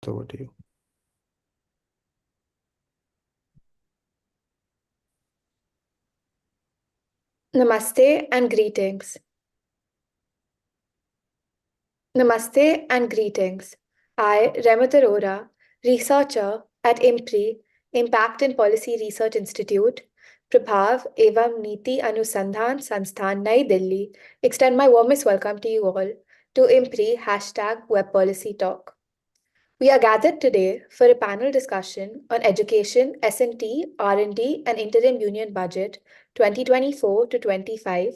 over to you. Namaste and greetings. Namaste and greetings. I, Remat Arora, researcher at IMPRI, Impact and Policy Research Institute, Prabhav Evam Niti Anusandhan Sansthan, Nai Delhi, extend my warmest welcome to you all to IMPRI #Web Policy Talk. We are gathered today for a panel discussion on education, S&T, R&D and Interim Union Budget 2024 to 25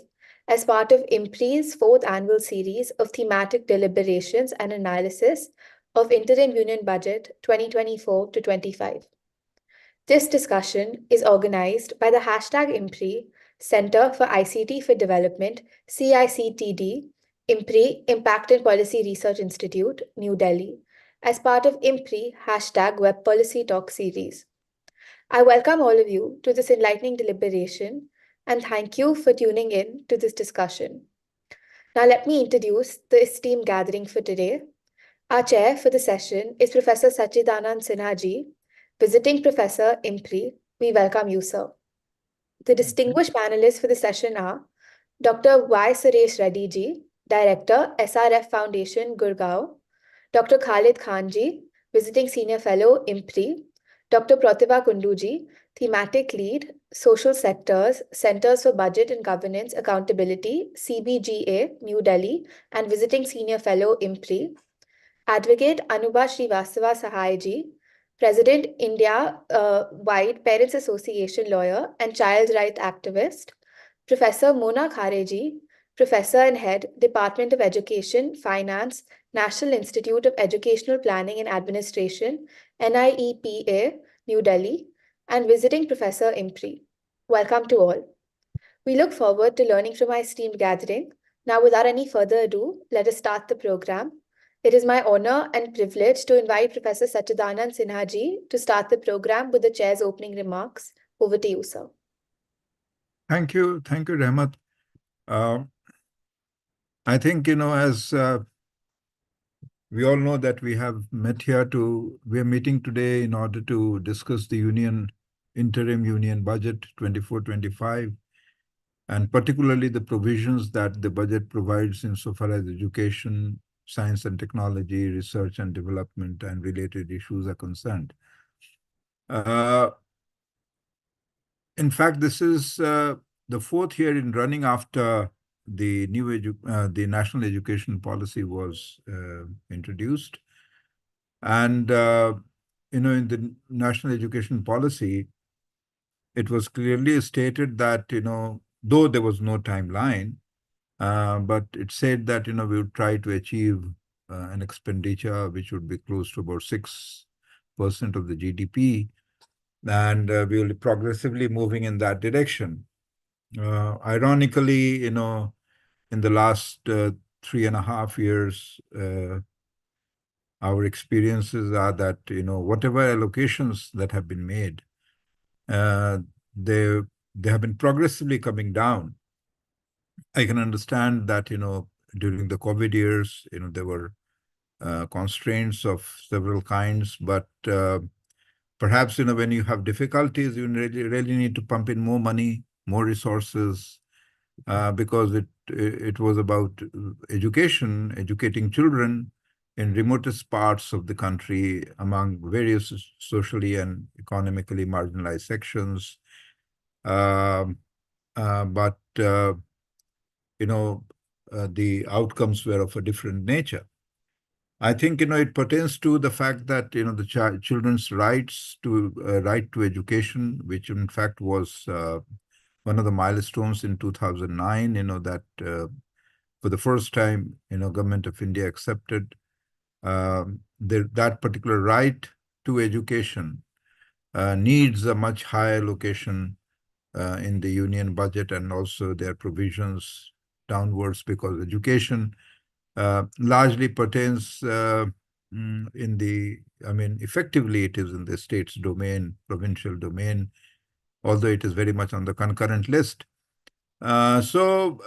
as part of IMPRI's 4th annual series of thematic deliberations and analysis of Interim Union Budget 2024 to 25. This discussion is organized by the #IMPRI Center for ICT for Development, CICTD, IMPRI Impact and Policy Research Institute, New Delhi, as part of IMPRI #Web Policy Talk series. I welcome all of you to this enlightening deliberation and thank you for tuning in to this discussion. Now let me introduce the esteemed gathering for today. Our chair for the session is Professor Sachidanand Sinha ji, Visiting Professor IMPRI. We welcome you, sir. The distinguished panelists for the session are Dr. Y. Suresh Reddy ji, Director, SRF Foundation, Gurgaon, Dr. Khalid Khan ji, Visiting Senior Fellow, IMPRI, Dr. Protiva Kundu ji, Thematic Lead, Social Sectors, Centers for Budget and Governance Accountability, CBGA, New Delhi, and Visiting Senior Fellow, IMPRI, Advocate Anubha Shrivastava Sahai ji, President India Wide Parents Association lawyer and child rights activist, Professor Mona Khare ji, Professor and Head, Department of Education, Finance, National Institute of Educational Planning and Administration, NIEPA, New Delhi, and Visiting Professor IMPRI. Welcome to all. We look forward to learning from our esteemed gathering. Now, without any further ado, let us start the program. It is my honor and privilege to invite Professor Sachidanand Sinha ji to start the program with the chair's opening remarks. Over to you, sir. Thank you, Rahmat. I think, as we all know that we are meeting today in order to discuss the interim union budget 24-25, and particularly the provisions that the budget provides insofar as education, science and technology, research and development, and related issues are concerned. In fact, this is the 4th year in running after the the national education policy was introduced. And, in the national education policy, it was clearly stated that, though there was no timeline, but it said that, we would try to achieve an expenditure which would be close to about 6% of the GDP. And we will be progressively moving in that direction. Ironically, in the last 3.5 years, our experiences are that, whatever allocations that have been made, they have been progressively coming down. I can understand that, during the COVID years, there were constraints of several kinds, but perhaps, when you have difficulties, you really need to pump in more money, more resources, because it was about educating children in remotest parts of the country among various socially and economically marginalized sections. But the outcomes were of a different nature. I think, it pertains to the fact that, the children's rights to right to education, which in fact was one of the milestones in 2009, that for the first time, Government of India accepted that particular right to education needs a much higher allocation in the union budget, and also their provisions downwards, because education largely pertains effectively it is in the state's domain, provincial domain, although it is very much on the concurrent list. So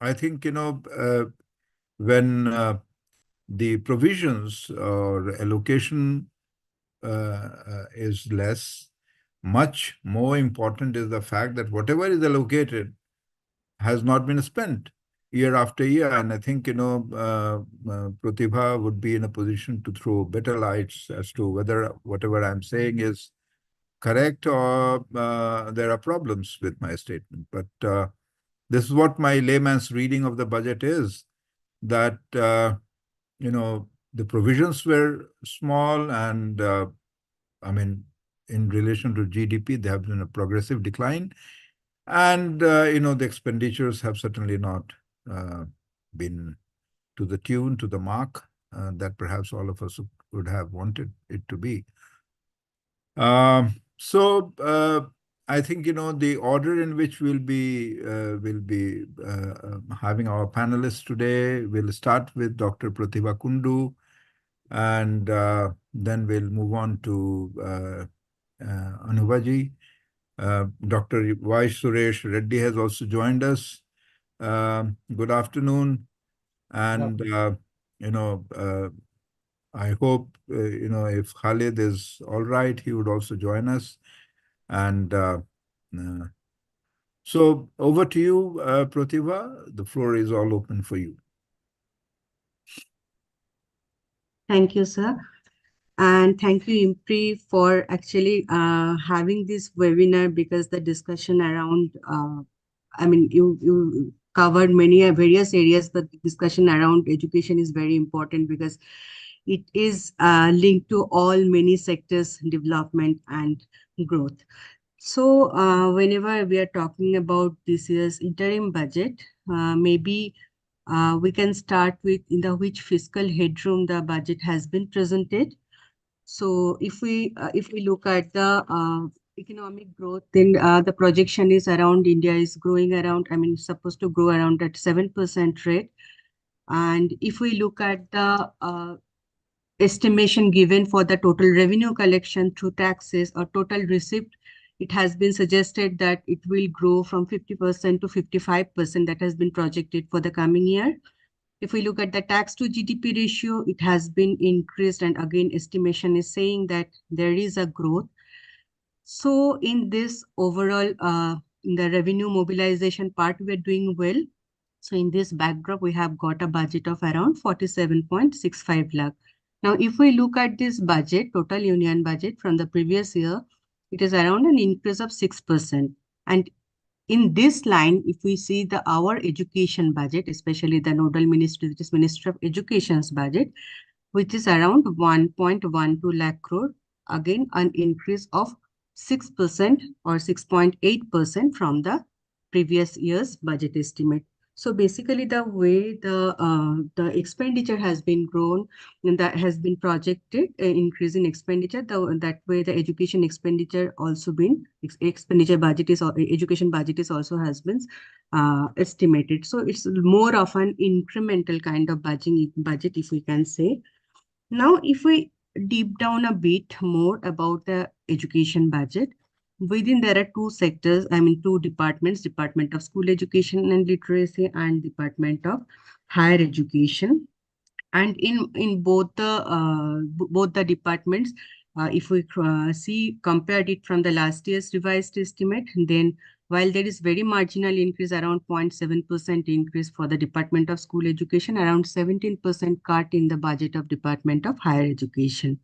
I think, when the provisions or allocation is less. Much more important is the fact that whatever is allocated has not been spent year after year. And I think, Protiva would be in a position to throw better lights as to whether whatever I'm saying is correct or there are problems with my statement. But this is what my layman's reading of the budget is, that, the provisions were small and, I mean, in relation to GDP, there have been a progressive decline. And, the expenditures have certainly not been to the tune, to the mark that perhaps all of us would have wanted it to be. So I think, the order in which we'll be having our panelists today, we'll start with Dr. Protiva Kundu, and then we'll move on to Anubha ji. Dr. Y. Suresh Reddy has also joined us. Good afternoon. And, I hope, if Khalid is all right, he would also join us. And so over to you, Protiva. The floor is all open for you. Thank you, sir. And thank you, IMPRI, for actually having this webinar, because the discussion around, you covered many various areas, but the discussion around education is very important because it is linked to all many sectors, development and growth. So whenever we are talking about this year's interim budget, maybe we can start with in the which fiscal headroom the budget has been presented. So if we look at the economic growth, then the projection is around India is growing around, supposed to grow around at 7% rate. And if we look at the estimation given for the total revenue collection through taxes or total receipt, it has been suggested that it will grow from 50% to 55% that has been projected for the coming year. If we look at the tax to GDP ratio, it has been increased, and again, estimation is saying that there is a growth. So in this overall, in the revenue mobilization part, we're doing well. So in this backdrop, we have got a budget of around 47.65 lakh. Now, if we look at this budget, total union budget from the previous year, it is around an increase of 6%. And in this line, if we see our education budget, especially the nodal ministry, which is Ministry of Education's budget, which is around 1.12 lakh crore, again, an increase of 6% or 6.8% from the previous year's budget estimate. So basically, the way the expenditure has been grown and that has been projected, increase in expenditure, that way the education expenditure also been, expenditure budget is, education budget is also has been estimated. So it's more of an incremental kind of budget, if we can say. Now, if we deep down a bit more about the education budget, within there are two sectors, two departments, Department of School Education and Literacy and Department of Higher Education. And in both the departments, if we compared it from the last year's revised estimate, then while there is very marginal increase, around 0.7% increase for the Department of School Education, around 17% cut in the budget of Department of Higher Education.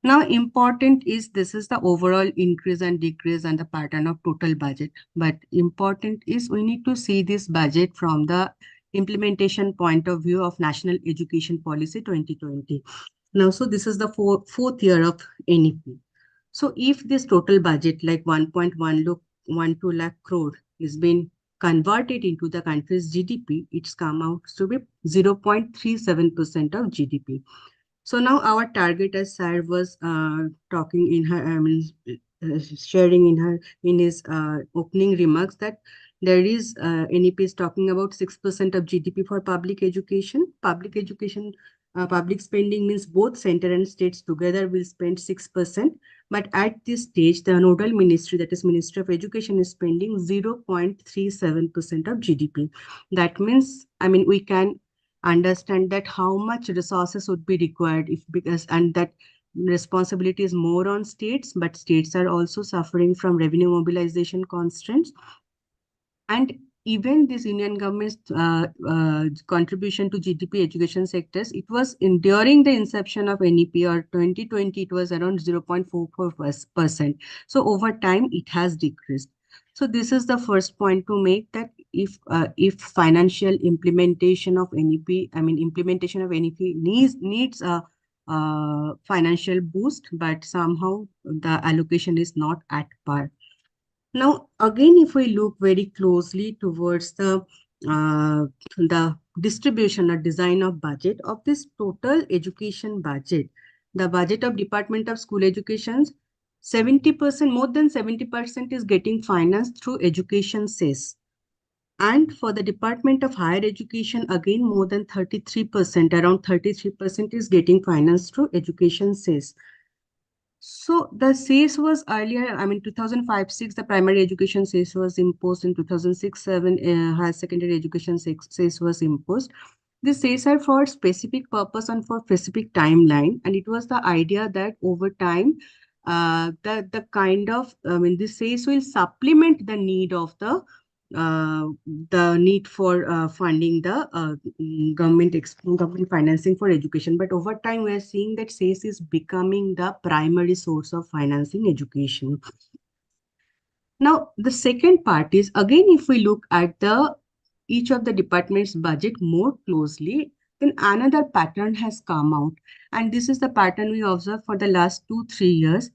Now, important is this is the overall increase and decrease and the pattern of total budget. But important is we need to see this budget from the implementation point of view of National Education Policy 2020. Now, so this is the fourth year of NEP. So if this total budget like 1.12 lakh crore is been converted into the country's GDP, it's come out to be 0.37% of GDP. So now our target, as Sir was talking in her, sharing in his opening remarks, that there is NEP is talking about 6% of GDP for public education. Public education, public spending means both center and states together will spend 6%. But at this stage, the nodal ministry, that is Ministry of Education, is spending 0.37% of GDP. That means, we can understand that how much resources would be required if because and that responsibility is more on states, but states are also suffering from revenue mobilization constraints. And even this union government's contribution to GDP education sectors, it was during the inception of NEP or 2020, it was around 0.44%. So over time, it has decreased. So this is the first point to make, that if financial implementation of NEP, implementation of NEP needs a financial boost, but somehow the allocation is not at par. Now, again, if we look very closely towards the distribution or design of budget of this total education budget, the budget of Department of School Education, 70%, more than 70% is getting financed through education cess. And for the Department of Higher Education, again, more than 33%, around 33% is getting financed through education cess. So the cess was earlier, 2005-6, the primary education cess was imposed. In 2006-7, higher secondary education cess was imposed. The cess are for specific purpose and for specific timeline. And it was the idea that over time, this cess will supplement the need of the need for funding the government financing for education. But over time, we are seeing that cess is becoming the primary source of financing education. Now, the second part is, again, if we look at each of the department's budget more closely, then another pattern has come out. And this is the pattern we observed for the last 2-3 years.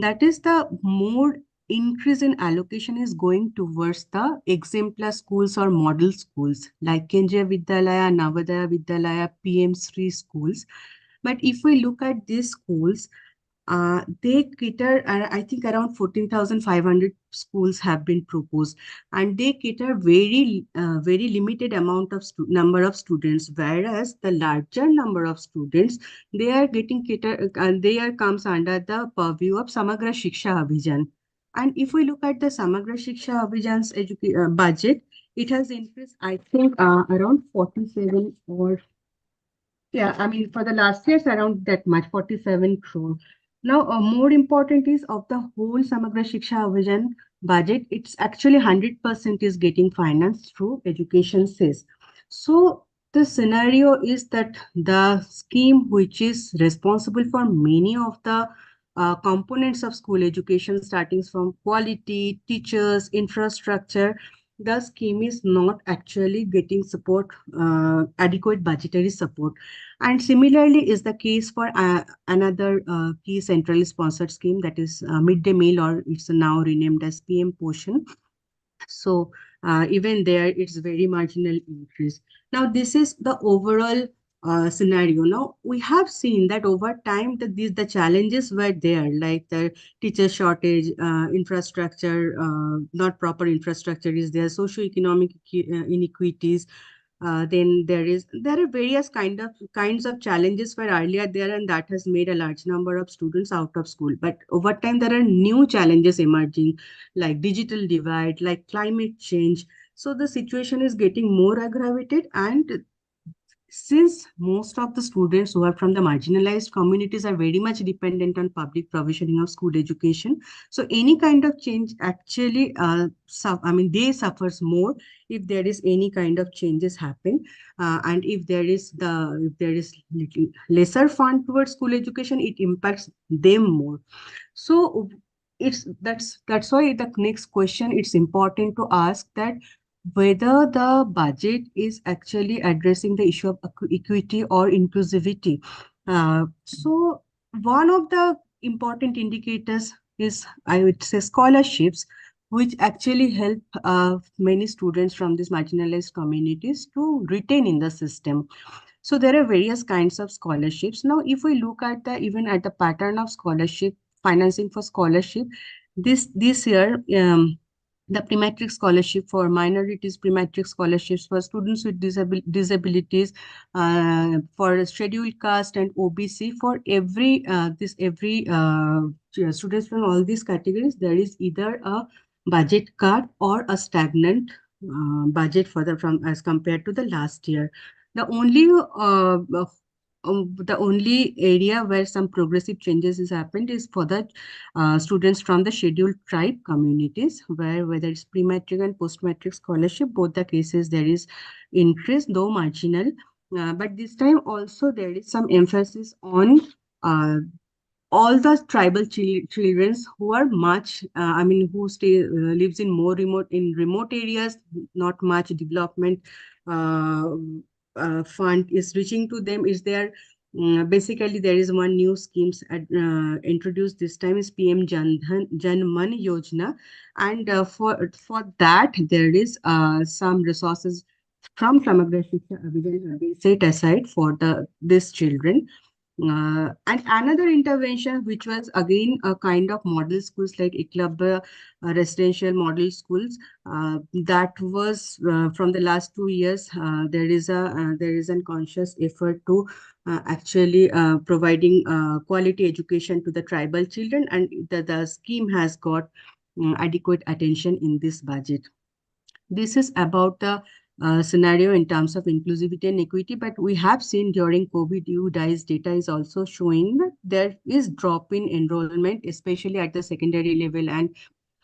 That is, the more increase in allocation is going towards the exemplar schools or model schools like Kendriya Vidyalaya, Navodaya Vidyalaya, PM Sri schools. But if we look at these schools, they cater, I think around 14,500 schools have been proposed, and they cater very limited amount of number of students, whereas the larger number of students, they are getting cater, they are comes under the purview of Samagra Shiksha Abhijan. And if we look at the Samagra Shiksha Abhijan's budget, it has increased, I think, around 47 or for the last year, it's around that much, 47 crore. Now, more important is of the whole Samagra Shiksha Abhijan budget, it's actually 100% is getting financed through education cess. So the scenario is that the scheme which is responsible for many of the components of school education, starting from quality, teachers, infrastructure, the scheme is not actually getting support, adequate budgetary support. And similarly is the case for another key centrally sponsored scheme, that is midday meal, or it's now renamed as PM Poshan. So even there, it's very marginal increase. Now, this is the overall scenario. Now, we have seen that over time that the challenges were there, like the teacher shortage, infrastructure, not proper infrastructure is there, socioeconomic inequities. Then there are various kinds of challenges were earlier there, and that has made a large number of students out of school. But over time, there are new challenges emerging, like digital divide, like climate change. So the situation is getting more aggravated, and since most of the students who are from the marginalized communities are very much dependent on public provisioning of school education, so any kind of change actually, they suffers more if there is any kind of changes happen, and if there is little lesser fund towards school education, it impacts them more. So that's why the next question, it's important to ask that whether the budget is actually addressing the issue of equity or inclusivity. So one of the important indicators is, I would say, scholarships, which actually help many students from these marginalized communities to retain in the system. So there are various kinds of scholarships. Now, if we look at even at the pattern of scholarship, financing for scholarship, this year, the pre-matric scholarship for minorities, pre-matric scholarships for students with disabilities, for scheduled caste and OBC, for every students from all these categories, there is either a budget cut or a stagnant budget for from as compared to the last year. The only the only area where some progressive changes has happened is for the students from the scheduled tribe communities, where whether it's pre-matric and post-matric scholarship, both the cases there is increase, though marginal. But this time also there is some emphasis on uh, all the tribal children who are much I mean who stay lives in more remote areas, not much development uh, fund is reaching to them. Is there basically there is one new schemes introduced this time is PM Jan Man Yojana, and for that there is some resources from Samagra Shiksha Abhiyan have been set aside for the these children. And another intervention, which was again a kind of model schools like Eklavya residential model schools, that was from the last 2 years. There is a conscious effort to actually providing quality education to the tribal children, and the scheme has got adequate attention in this budget. This is about the scenario in terms of inclusivity and equity, but we have seen during COVID, UDICE data is also showing that there is drop in enrollment, especially at the secondary level and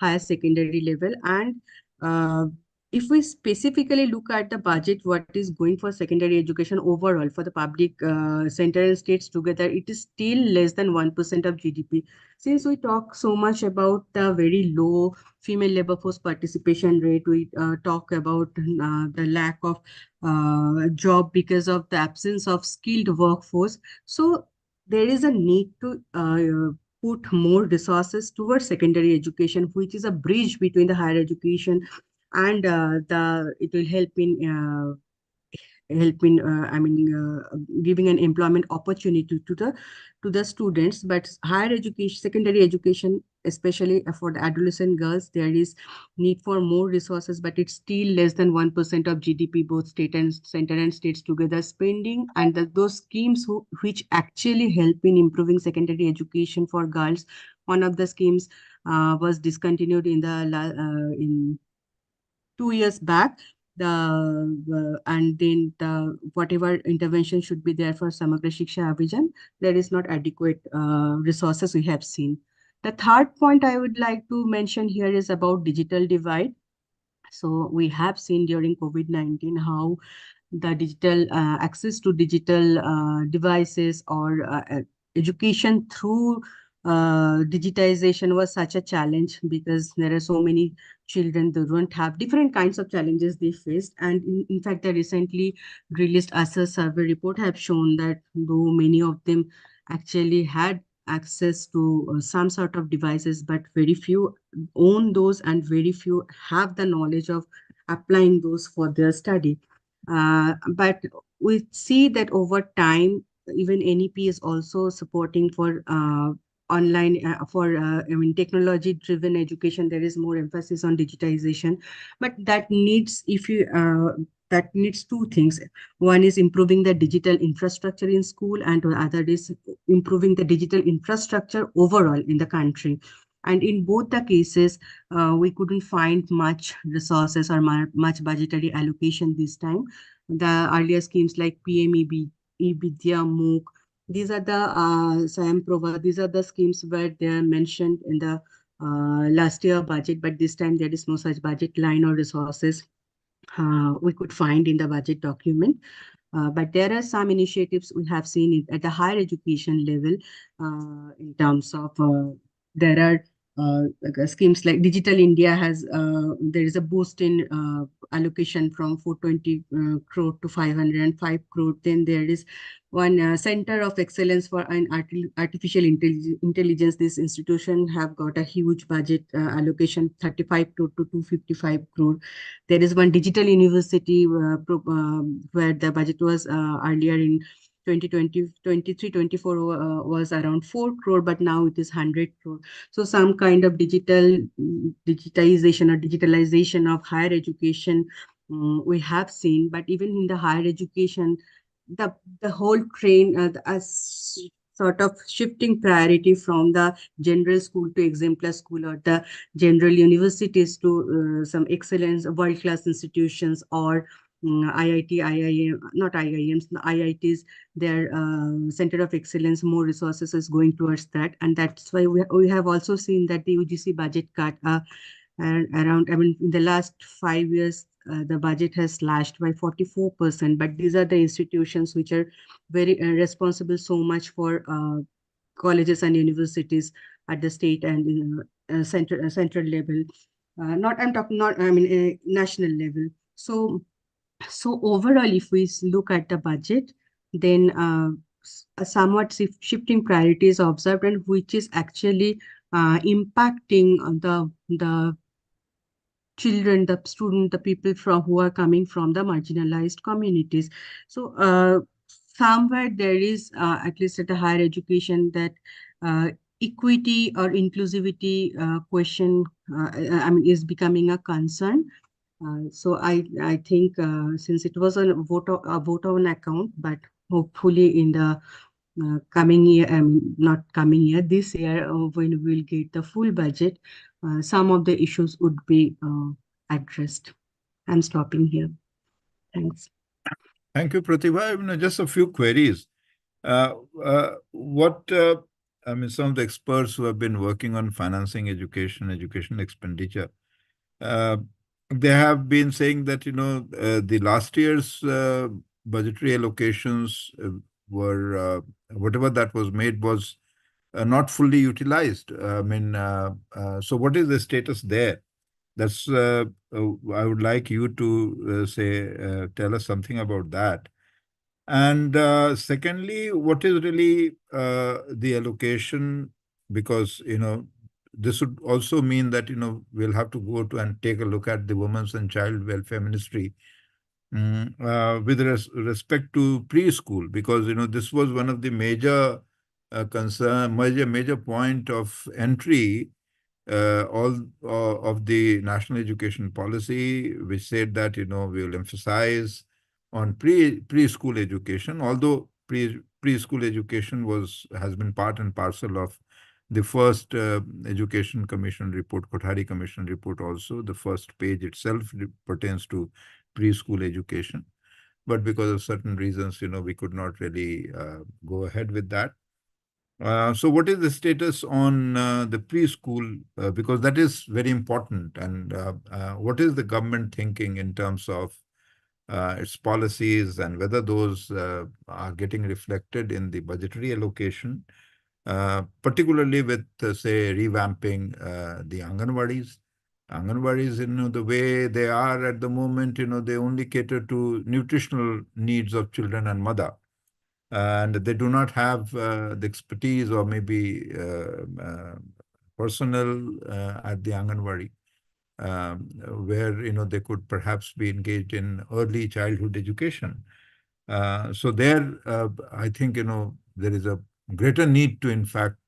higher secondary level. And uh, if we specifically look at the budget, what is going for secondary education overall for the public center and states together, it is still less than 1% of GDP. Since we talk so much about the very low female labor force participation rate, we talk about the lack of job because of the absence of skilled workforce. So there is a need to put more resources towards secondary education, which is a bridge between the higher education and the it will help in giving an employment opportunity to the students. But higher education, secondary education, especially for the adolescent girls, there is need for more resources, but it's still less than 1% of GDP, both state and center and states together spending. And those schemes which actually help in improving secondary education for girls, one of the schemes was discontinued in 2 years back. And then the whatever intervention should be there for Samagra Shiksha Abhijan, there is not adequate resources we have seen. The third point I would like to mention here is about digital divide. So we have seen during COVID-19 how the digital access to digital devices or education through digitization was such a challenge, because there are so many children that don't have different kinds of challenges they faced. And in fact, the recently released ASA survey report have shown that though many of them actually had access to some sort of devices, but very few own those and very few have the knowledge of applying those for their study. But we see that over time, even NEP is also supporting for online for technology-driven education. There is more emphasis on digitization, but that needs that needs two things. One is improving the digital infrastructure in school, and the other is improving the digital infrastructure overall in the country. And in both the cases, we couldn't find much resources or much budgetary allocation this time. The earlier schemes like PMEB, eVidya, MOOC, these are the SAM Prova, these are the schemes where they are mentioned in the last year budget, but this time there is no such budget line or resources we could find in the budget document. But there are some initiatives we have seen it at the higher education level in terms of there are schemes like Digital India has, there is a boost in allocation from 420 crore to 505 crore. Then there is one Center of Excellence for an Artificial Intelligence. This institution have got a huge budget allocation, 35 to 255 crore. There is one digital university where the budget was earlier in 2020, 23, 24 was around 4 crore, but now it is 100 crore. So some kind of digitization or digitalization of higher education we have seen. But even in the higher education, the whole train, sort of shifting priority from the general school to exemplar school, or the general universities to some excellence world-class institutions, or IIT, IIM, not IIMs, the IITs, their Center of Excellence, more resources is going towards that. And that's why we have also seen that the UGC budget cut and around, I mean, in the last 5 years, the budget has slashed by 44%. But these are the institutions which are very responsible so much for colleges and universities at the state and central level. Not I'm talking not I mean national level. So overall, if we look at the budget, then a somewhat shifting priorities observed, and which is actually impacting the children, the student, the people from who are coming from the marginalized communities. So somewhere there is, at least at the higher education, that uh, equity or inclusivity question, I mean, is becoming a concern. So I think since it was a vote on account, but hopefully in the coming year, not coming year, this year, when we'll get the full budget, some of the issues would be addressed. I'm stopping here. Thanks. Thank you, Pratibha. Just a few queries. What I mean, some of the experts who have been working on financing education expenditure, they have been saying that the last year's budgetary allocations were whatever that was made was not fully utilized. So what is the status there? That's I would like you to tell us something about that. And secondly, what is really the allocation? Because this would also mean that we'll have to go to and take a look at the Women's and Child Welfare Ministry with respect to preschool, because this was one of the major major point of entry all of the national education policy, which said that we will emphasize on preschool education, although preschool education has been part and parcel of the first Education Commission report, Kothari Commission report also. The first page itself pertains to preschool education. But because of certain reasons, we could not really go ahead with that. So what is the status on the preschool? Because that is very important. And what is the government thinking in terms of its policies, and whether those are getting reflected in the budgetary allocation, particularly with, say, revamping the Anganwadis. Anganwadis, the way they are at the moment, they only cater to nutritional needs of children and mother. And they do not have the expertise or maybe personnel at the Anganwadi, where they could perhaps be engaged in early childhood education. So there, I think there is a greater need to, in fact,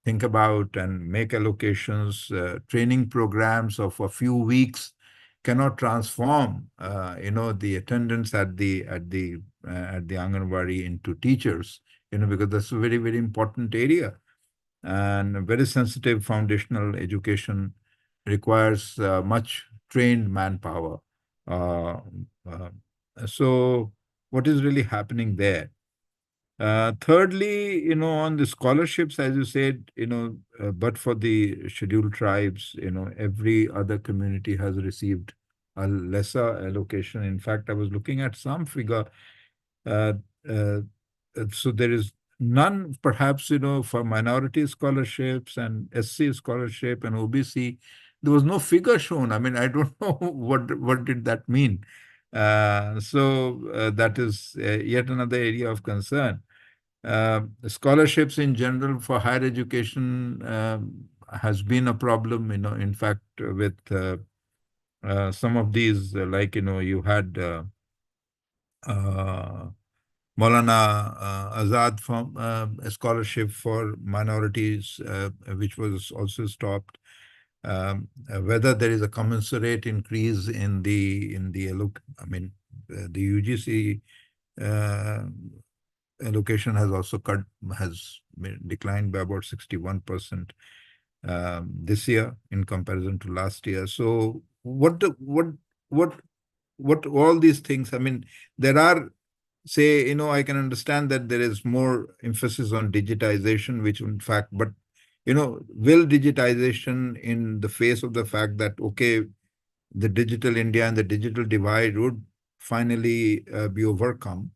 think about and make allocations. Training programs of a few weeks cannot transform, the attendance at the Anganwadi into teachers, because that's a very, very important area, and very sensitive foundational education requires much trained manpower. Uh, uh, so, what is really happening there? Thirdly, on the scholarships, as you said, but for the scheduled tribes, every other community has received a lesser allocation. In fact, I was looking at some figure. Uh, uh, so there is none, perhaps, for minority scholarships and SC scholarship and OBC. There was no figure shown. I mean, I don't know what did that mean. So that is yet another area of concern. Scholarships in general for higher education has been a problem, in fact, with some of these, like, you had Maulana Azad from a scholarship for minorities, which was also stopped. Whether there is a commensurate increase in the look, I mean, the UGC allocation has also declined by about 61% this year in comparison to last year. So what what all these things, I mean, there are, say, I can understand that there is more emphasis on digitization, which in fact, but, will digitization in the face of the fact that, okay, the digital India and the digital divide would finally be overcome.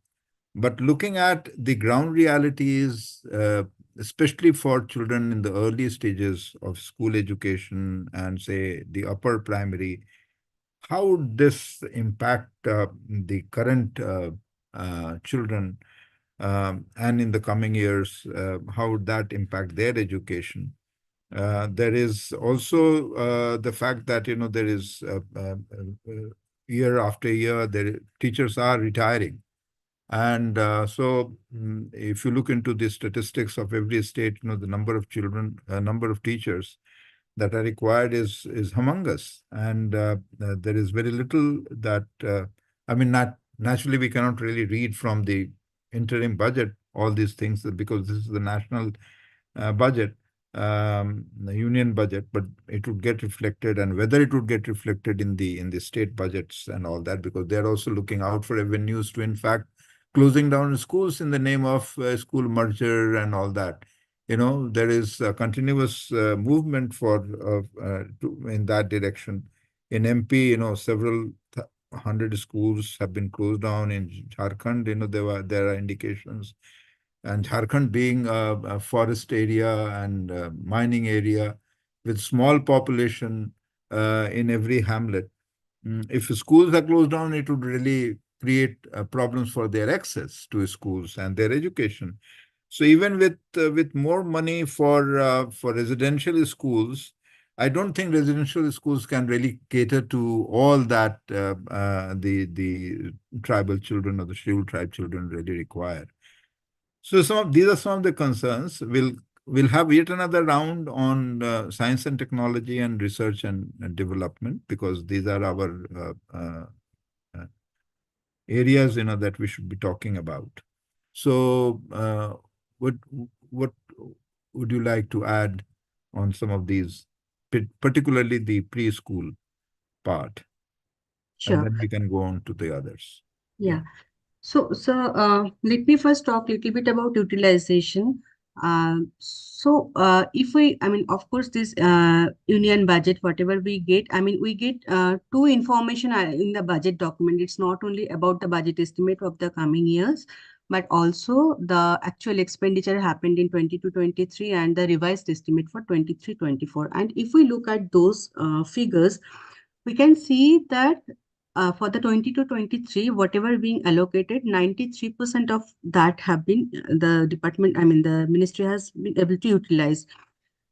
But looking at the ground realities, especially for children in the early stages of school education and say the upper primary, how would this impact the current children, and in the coming years, how would that impact their education? There is also the fact that there is year after year, teachers are retiring, and so if you look into the statistics of every state, the number of children, number of teachers that are required is humongous, and there is very little that I mean, not naturally we cannot really read from the interim budget all these things because this is the national budget, the union budget, but it would get reflected, and whether it would get reflected in the state budgets and all that, because they're also looking out for avenues to, in fact, closing down schools in the name of school merger and all that. There is a continuous movement in that direction. In MP, several hundred schools have been closed down. In Jharkhand, there are indications. And Jharkhand being a forest area and mining area with small population in every hamlet, if schools are closed down, it would really create problems for their access to schools and their education. So even with more money for residential schools, I don't think residential schools can really cater to all that the tribal children or the scheduled tribe children really require. So these are some of the concerns. We'll have yet another round on science and technology and research and development, because these are our areas that we should be talking about. So what would you like to add on some of these, particularly the preschool part? And Sure. then we can go on to the others. Yeah. So, let me first talk a little bit about utilization. If I mean, of course, this union budget, whatever we get, I mean, we get two information in the budget document. It's not only about the budget estimate of the coming years, but also the actual expenditure happened in 22-23 and the revised estimate for 23-24. And if we look at those figures, we can see that for the 22-23, whatever being allocated, 93% of that have been the department, I mean, the ministry has been able to utilize.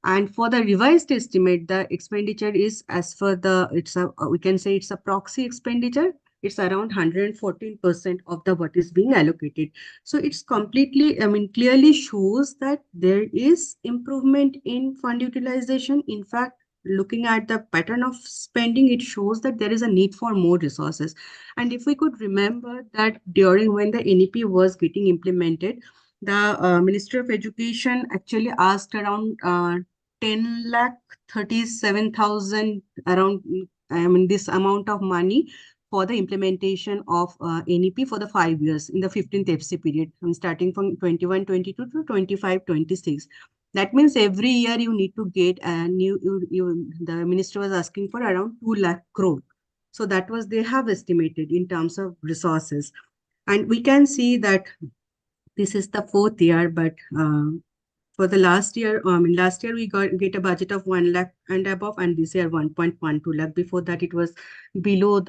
And for the revised estimate, the expenditure is as for we can say it's a proxy expenditure. It's around 114% of the what is being allocated. So it's completely, I mean, clearly shows that there is improvement in fund utilization. In fact, looking at the pattern of spending, it shows that there is a need for more resources. And if we could remember that during when the NEP was getting implemented, the Ministry of Education actually asked around 10 lakh 37,000 around, I mean, this amount of money for the implementation of NEP for the 5 years in the 15th FC period, starting from 21-22 to 25-26. That means every year you need to get a new, the minister was asking for around 2 lakh crore. So that was, they have estimated in terms of resources. And we can see that this is the fourth year, but for the last year, last year we get a budget of 1 lakh and above, and this year 1.12 lakh. Before that, it was below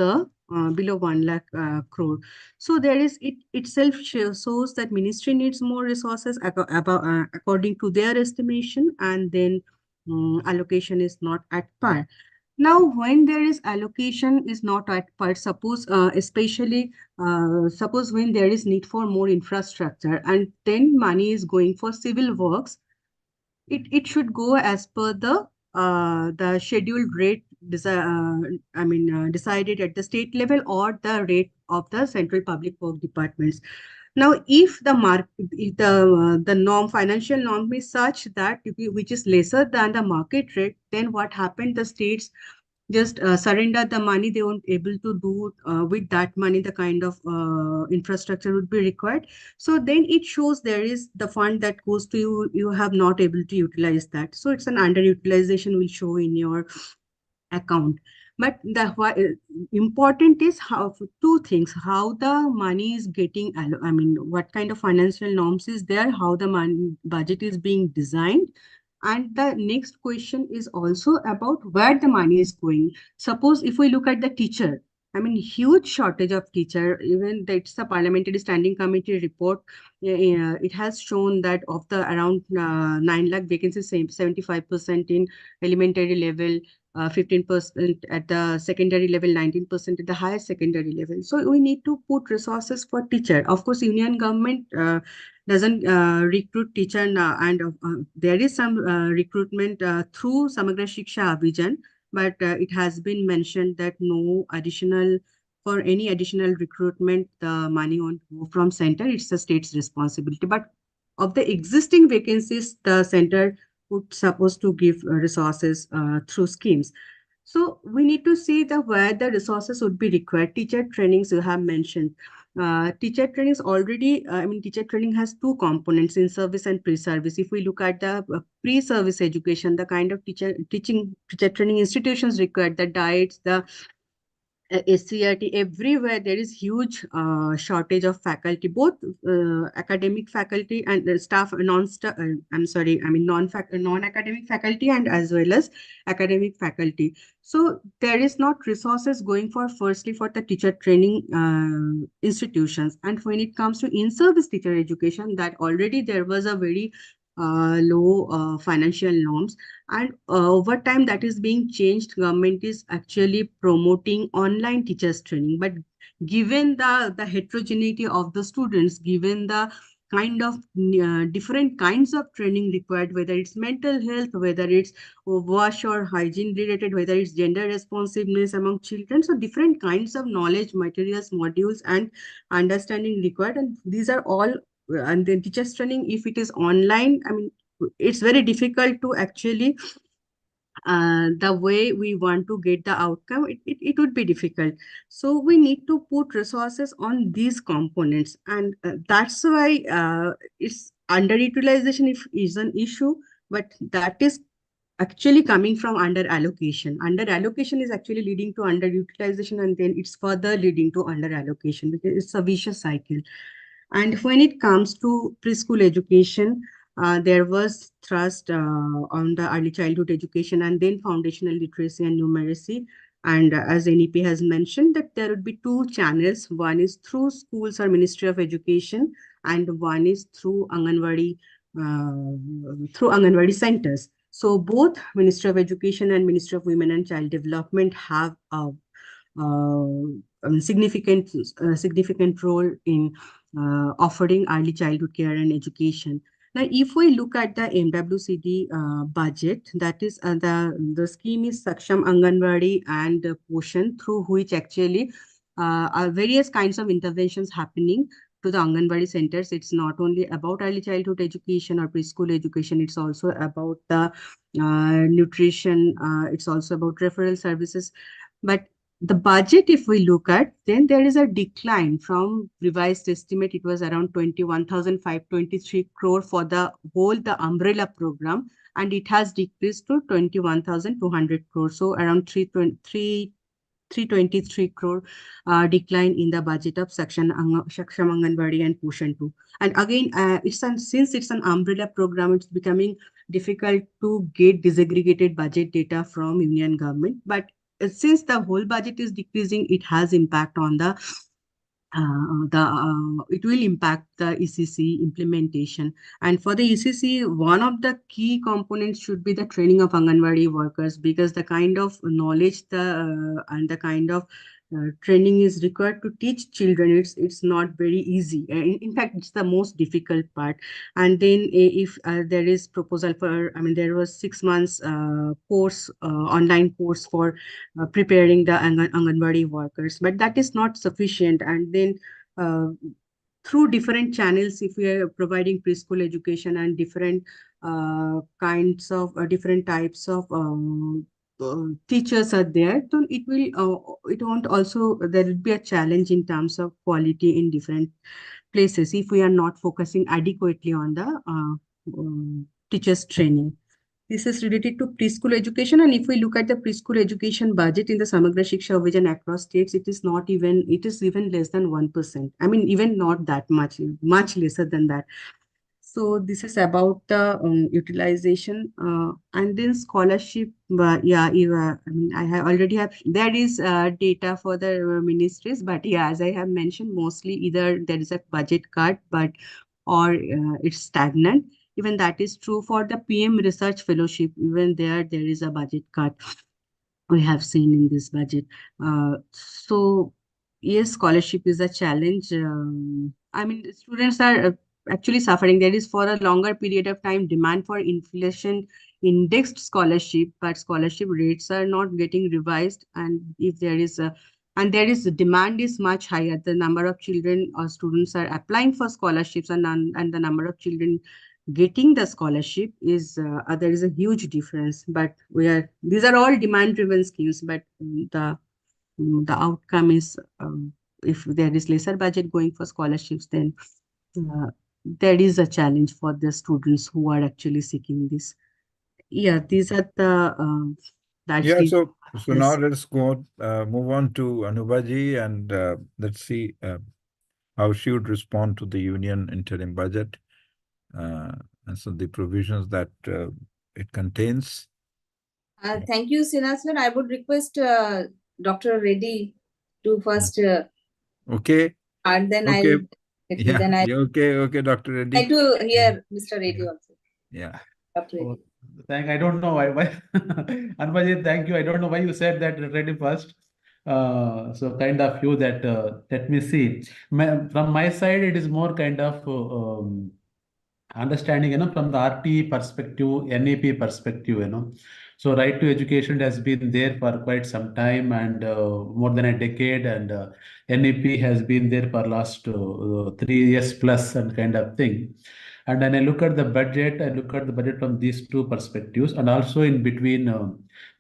1 lakh crore. So there is, it itself shows that ministry needs more resources according to their estimation, and then allocation is not at par. Now, when there is allocation is not at part, suppose when there is need for more infrastructure and then money is going for civil works, it should go as per the scheduled rate decided at the state level or the rate of the central public work departments. Now, if the norm, financial norm is such that which is lesser than the market rate, then what happened? The states just surrender the money, they won't able to do with that money the kind of infrastructure would be required. So then it shows there is the fund that goes to you, you have not able to utilize that. So it's an underutilization will show in your account. But the important is how two things: how the money is getting, I mean, what kind of financial norms is there, how the money budget is being designed. And the next question is also about where the money is going. Suppose if we look at the teacher, I mean, huge shortage of teacher. Even that's the Parliamentary Standing Committee report. It has shown that of the around 9 lakh vacancies, 75% in elementary level, 15% at the secondary level, 19% at the higher secondary level. So we need to put resources for teacher. Of course, union government doesn't recruit teacher now, and there is some recruitment through Samagra Shiksha Abhijan, but it has been mentioned that no additional, for any additional recruitment, the money won't go from center. It's the state's responsibility. But of the existing vacancies, the center would supposed to give resources through schemes. So we need to see the where the resources would be required. Teacher trainings you have mentioned. Teacher training is already, I mean, teacher training has two components: in service and pre-service. If we look at the pre-service education, the kind of teacher training institutions required, the diets, the SCRT, everywhere there is huge shortage of faculty, both academic faculty and staff, non-staff. I'm sorry, I mean non-academic faculty and as well as academic faculty. So there is not resources going for firstly for the teacher training institutions, and when it comes to in-service teacher education, that already there was a very low financial norms, and over time that is being changed. Government is actually promoting online teachers training, but given the heterogeneity of the students, given the kind of different kinds of training required, whether it's mental health, whether it's wash or hygiene related, whether it's gender responsiveness among children, so different kinds of knowledge materials, modules and understanding required, and these are all, and then teachers training, if it is online, I mean, it's very difficult to actually the way we want to get the outcome, it would be difficult. So we need to put resources on these components, and that's why it's underutilization if is an issue, but that is actually coming from under allocation. Under allocation is actually leading to underutilization, and then it's further leading to under allocation, because it's a vicious cycle. And when it comes to preschool education, there was thrust on the early childhood education and then foundational literacy and numeracy. And as NEP has mentioned, that there would be two channels. One is through schools or Ministry of Education, and one is through Anganwadi centers. So both Ministry of Education and Ministry of Women and Child Development have a significant role in offering early childhood care and education. Now, if we look at the MWCD budget, that is the scheme is Saksham Anganwadi and Poshan, through which actually are various kinds of interventions happening to the Anganwadi centers. It's not only about early childhood education or preschool education, it's also about the nutrition, it's also about referral services. But the budget, if we look at, then there is a decline from revised estimate. It was around 21,523 crore for the whole, the umbrella program, and it has decreased to 21,200 crore. So around 323 crore decline in the budget of Saksham Anganwadi and Poshan 2. And again, since it's an umbrella program, it's becoming difficult to get disaggregated budget data from union government. But since the whole budget is decreasing, it has impact on it will impact the ECC implementation. And for the ECC, one of the key components should be the training of Anganwadi workers, because the kind of knowledge and the kind of training is required to teach children, it's not very easy. In fact, it's the most difficult part. And then if there is proposal for, I mean, there was 6 months course, online course for preparing the Anganwadi workers, but that is not sufficient. And then uh, through different channels, if we are providing preschool education and different kinds of different types of teachers are there, then it won't also, there will be a challenge in terms of quality in different places if we are not focusing adequately on the teachers training. This is related to preschool education, and if we look at the preschool education budget in the Samagra Shiksha Vision across states, it is even less than 1%. I mean, even not that much lesser than that. So this is about the utilization and then scholarship. Yeah, I mean, there is data for the ministries, but yeah, as I have mentioned, mostly either there is a budget cut, or it's stagnant. Even that is true for the PM Research Fellowship. Even there is a budget cut we have seen in this budget. So yes, scholarship is a challenge. I mean, students are actually suffering. There is for a longer period of time demand for inflation indexed scholarship, but scholarship rates are not getting revised. And if there is a there is demand is much higher. The number of children or students are applying for scholarships, and the number of children getting the scholarship is there is a huge difference. But these are all demand driven schemes, but the outcome is, if there is lesser budget going for scholarships, then uh, there is a challenge for the students who are actually seeking this. Yeah, these are the that's Yeah, the so now this. let's move on to Anubhaji, and let's see how she would respond to the union interim budget, and so the provisions that it contains. Thank you, Sinha sir. I would request Dr. Reddy to first, Okay. and then Okay. I'll. Yeah. Then Yeah, okay, Dr. Reddy. like to hear Mr. Reddy also. Yeah. Dr. Reddy. I don't know why. Anubhaji, thank you. I don't know why you said that Reddy first. So kind of you that let me see. From my side, it is more kind of understanding, from the RT perspective, NEP perspective, So right to education has been there for quite some time, and more than a decade, and NEP has been there for last 3 years plus and kind of thing. And when I look at the budget, I look at the budget from these two perspectives, and also in between,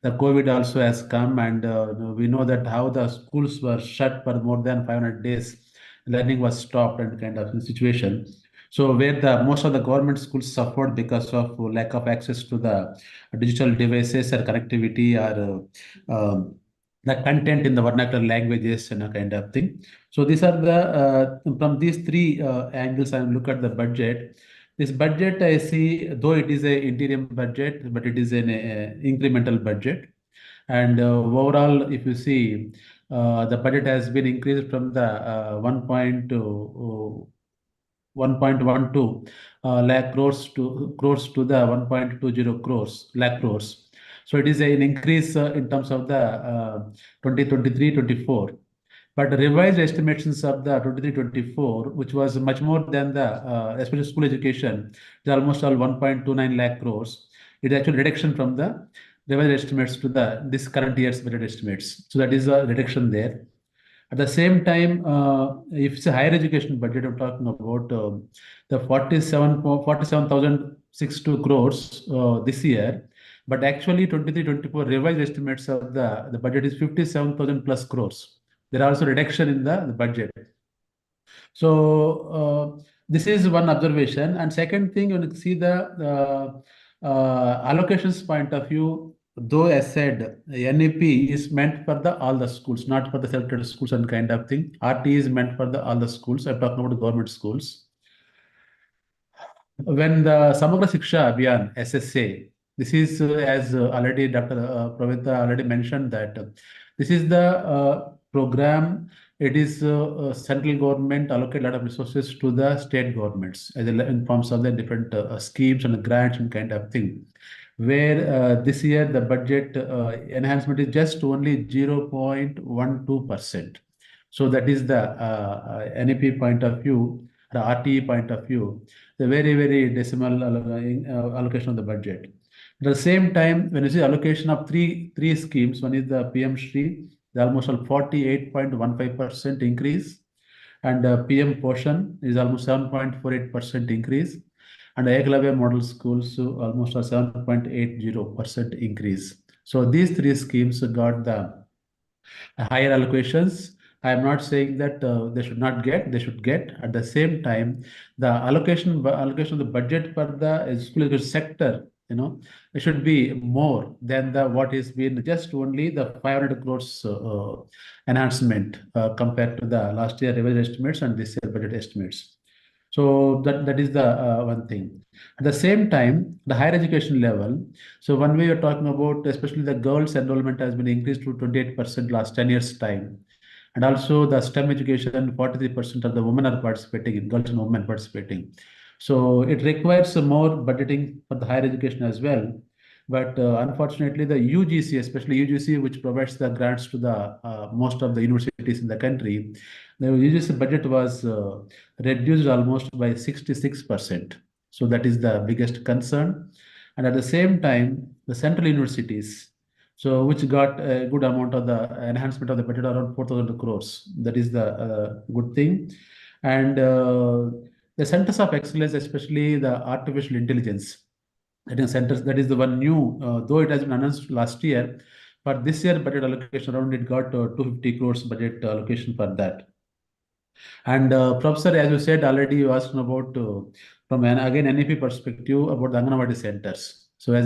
the COVID also has come, and we know that how the schools were shut for more than 500 days, learning was stopped and kind of situation. So where the most of the government schools suffered because of lack of access to the digital devices or connectivity, or the content in the vernacular languages and a kind of thing. So these are the from these three angles I look at the budget. This budget I see, though it is a interim budget, but it is an incremental budget. And overall, if you see, the budget has been increased from the 1.12 lakh crores to the 1.20 lakh crores. So it is an increase in terms of the 2023-24. But the revised estimations of the 23-24, which was much more than the, especially school education, is almost all 1.29 lakh crores. It is actually reduction from the revised estimates to this current year's budget estimates. So that is a reduction there. At the same time, if it's a higher education budget, I'm talking about the 47,062 crores this year. But actually, 23-24 revised estimates of the budget is 57,000 plus crores. There are also reduction in the budget. So this is one observation. And second thing, when you see the allocations point of view, though as said, NEP is meant for all the schools, not for the selected schools and kind of thing. RT is meant for all the schools. I'm talking about the government schools. When the Samagra Shiksha Abhiyan, SSA, this is as already Dr. Pravita already mentioned that this is the program. It is central government allocate a lot of resources to the state governments in forms of the different schemes and grants and kind of thing. Where this year the budget enhancement is just only 0.12%. So that is the NEP point of view, the RTE point of view, the very, very decimal allocation of the budget. At the same time, when you see allocation of three schemes, one is the PM Shri, the almost 48.15% increase, and PM Poshan is almost 7.48% increase, and Eklavya model schools almost a 7.80% increase. So these three schemes got the higher allocations. I am not saying that they should not get, they should get. At the same time, the allocation of the budget for the school education sector, it should be more than the what is been just only the 500 crores enhancement compared to the last year revenue estimates and this year budget estimates. So that is the one thing. At the same time, the higher education level. So one way you're talking about, especially the girls' enrollment has been increased to 28% last 10 years' time. And also the STEM education, 43% of the women are participating in, girls and women participating. So it requires some more budgeting for the higher education as well. But unfortunately, the UGC, especially UGC, which provides the grants to the most of the universities in the country, the UGC budget was reduced almost by 66%. So that is the biggest concern. And at the same time, the central universities, so which got a good amount of the enhancement of the budget around 4,000 crores. That is the good thing. And the centers of excellence, especially the artificial intelligence, that is centers, that is the one new, though it has been announced last year, but this year budget allocation around it got 250 crores budget allocation for that. And Professor, as you said already, you asked about from an again NEP perspective about the Anganwadi centers. So as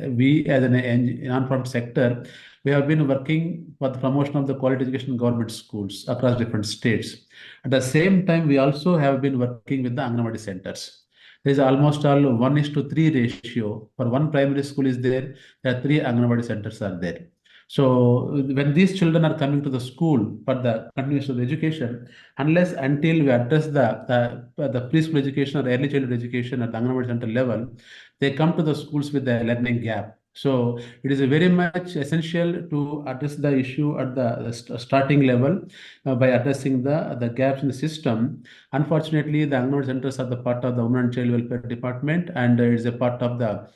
we as an non-profit sector, we have been working for the promotion of the quality education in government schools across different states. At the same time, we also have been working with the Anganwadi centers. There is almost all 1:3 ratio. For one primary school is there are three Anganwadi centers are there. So when these children are coming to the school for the continuation of the education, unless until we address the preschool education or early childhood education at the Anganwadi center level, they come to the schools with a learning gap. So it is very much essential to address the issue at the starting level by addressing the gaps in the system. Unfortunately, the Anganwadi centers are the part of the Women and Child Welfare Department, and it is a part of the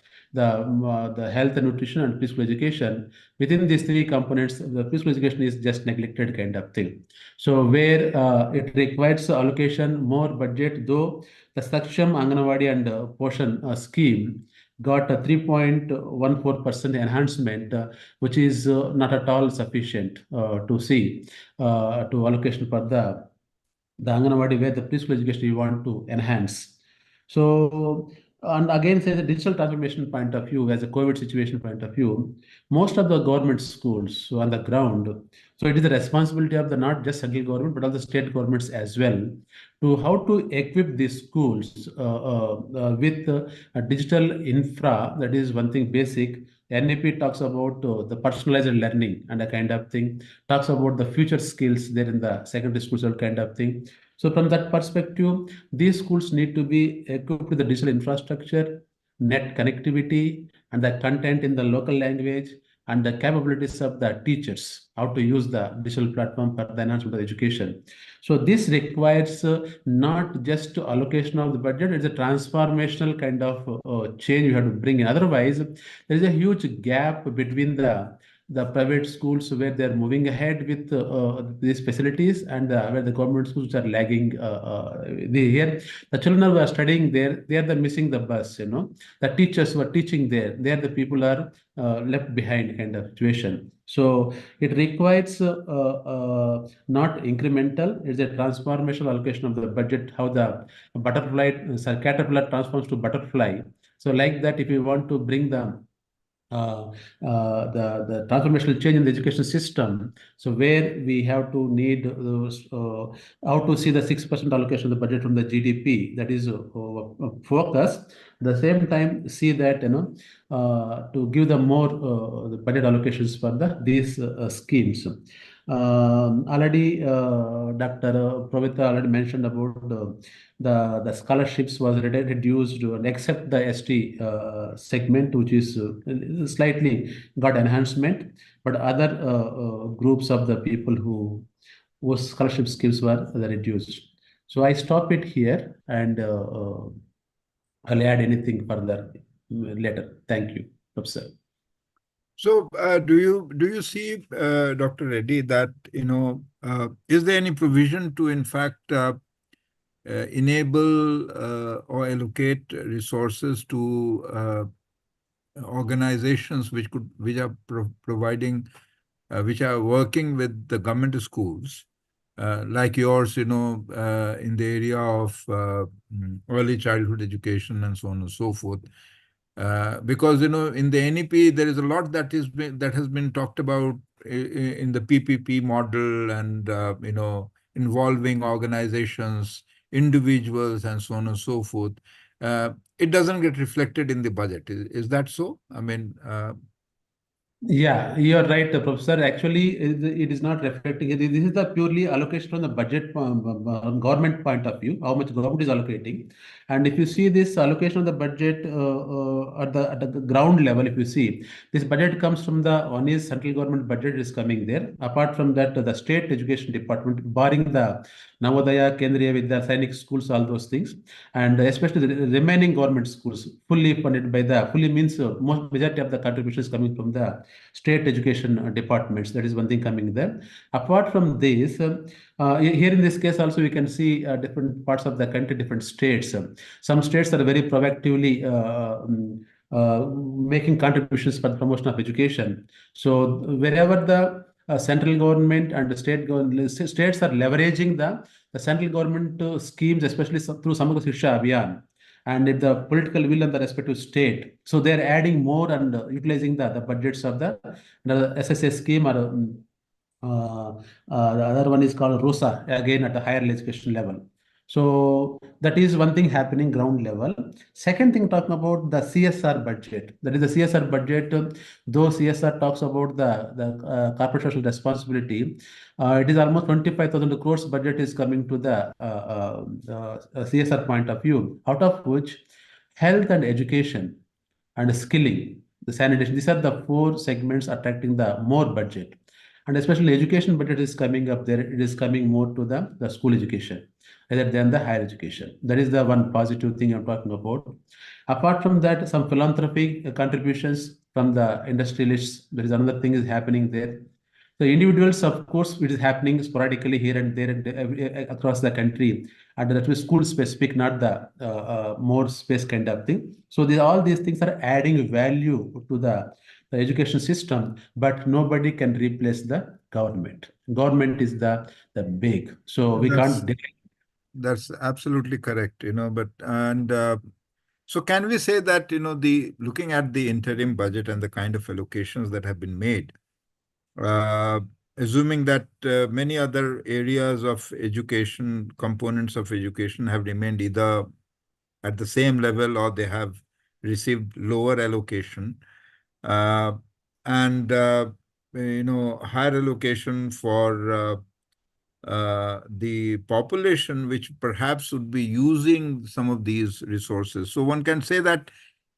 health and nutrition and preschool education. Within these three components, the preschool education is just neglected kind of thing. So where it requires allocation more budget, though the Saksham, Anganwadi and Poshan scheme got a 3.14% enhancement, which is not at all sufficient to see to allocation for the Anganwadi where the preschool education you want to enhance. So, and again, say the digital transformation point of view, as a COVID situation point of view, most of the government schools so on the ground, so it is the responsibility of the not just central government, but also state governments as well, to how to equip these schools with a digital infra. That is one thing basic. NAP talks about the personalized learning and a kind of thing, talks about the future skills there in the secondary schools kind of thing. So from that perspective, these schools need to be equipped with the digital infrastructure, net connectivity, and the content in the local language, and the capabilities of the teachers, how to use the digital platform for the enhancement of education. So this requires not just allocation of the budget, it's a transformational kind of change you have to bring in. Otherwise, there is a huge gap between the private schools where they're moving ahead with these facilities and where the government schools are lagging. Here, the children who are studying there, they are the missing the bus. The teachers who are teaching there, they are the people are left behind kind of situation. So it requires not incremental. It's a transformational allocation of the budget. How the caterpillar transforms to butterfly. So like that, if you want to bring the transformational change in the education system. So where we have to need those, how to see the 6% allocation of the budget from the GDP, that is focus. At the same time, see that to give them more the budget allocations for these schemes. Already, Dr. Pravita already mentioned about the scholarships was reduced, and except the ST segment, which is slightly got enhancement, but other groups of the people whose scholarship schemes were reduced. So I stop it here, and I'll add anything further later. Thank you, Professor. So, do you see, Dr. Reddy, that is there any provision to, in fact, enable or allocate resources to organizations which are providing, which are working with the government schools, like yours, in the area of early childhood education and so on and so forth. Because in the NEP there is a lot that has been talked about in the PPP model, and involving organizations, individuals, and so on and so forth. It doesn't get reflected in the budget. Is that so? I mean, Yeah, you're right, Professor. Actually, it is not reflecting. This is the purely allocation from the budget government point of view, how much government is allocating. And if you see this allocation of the budget at the ground level, if you see, this budget comes from the one is central government budget is coming there. Apart from that, the state education department, barring the Navodaya, Kendriya Vidya, Sainik schools, all those things, and especially the remaining government schools, fully funded by the fully means most majority of the contributions coming from the state education departments. That is one thing coming there. Apart from this, here in this case also we can see different parts of the country, different states. Some states are very proactively making contributions for the promotion of education. So wherever the central government and the states are leveraging the central government schemes, especially through Samagra Shiksha Abhiyan, and if the political will in the respective state, so they are adding more and utilizing the budgets of the SSA scheme, or the other one is called ROSA, again at a higher education level. So that is one thing happening ground level. Second thing, talking about the CSR budget. That is the CSR budget. Though CSR talks about the corporate social responsibility, it is almost 25,000 crores budget is coming to the CSR point of view, out of which health and education and skilling, the sanitation, these are the four segments attracting the more budget. And especially education budget is coming up there. It is coming more to the school education rather than the higher education. That is the one positive thing I'm talking about. Apart from that, some philanthropy contributions from the industrialists. There is another thing is happening there. The individuals, of course, it is happening sporadically here and there and across the country, and that was school specific, not the more space kind of thing. So all these things are adding value to the education system, but nobody can replace the government. Government is the big, so we that's can't. that's absolutely correct. But so can we say that the looking at the interim budget and the kind of allocations that have been made, assuming that many other areas of education, components of education, have remained either at the same level or they have received lower allocation, uh, and higher allocation for the population, which perhaps would be using some of these resources. So one can say that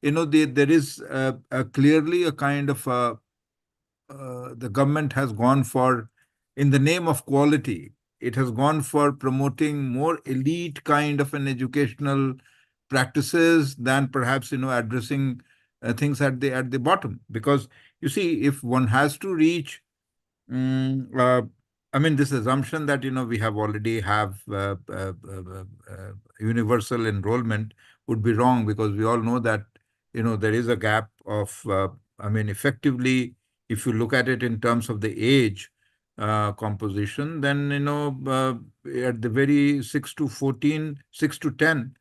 there is clearly a kind of the government has gone for, in the name of quality, it has gone for promoting more elite kind of an educational practices than perhaps addressing things at the bottom. Because you see, if one has to reach, I mean, this assumption that we already have universal enrollment would be wrong, because we all know that there is a gap of I mean, effectively, if you look at it in terms of the age composition, then at the very 6 to 14, 6 to 10,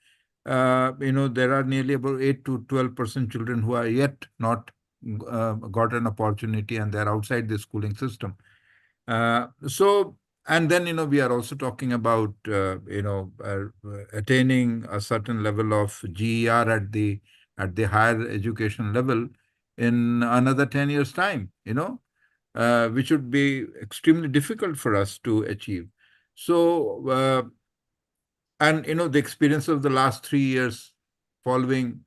there are nearly about 8 to 12% children who are yet not got an opportunity, and they're outside the schooling system. So, and then we are also talking about attaining a certain level of GER at the higher education level in another 10 years' time, which would be extremely difficult for us to achieve. So, and the experience of the last 3 years following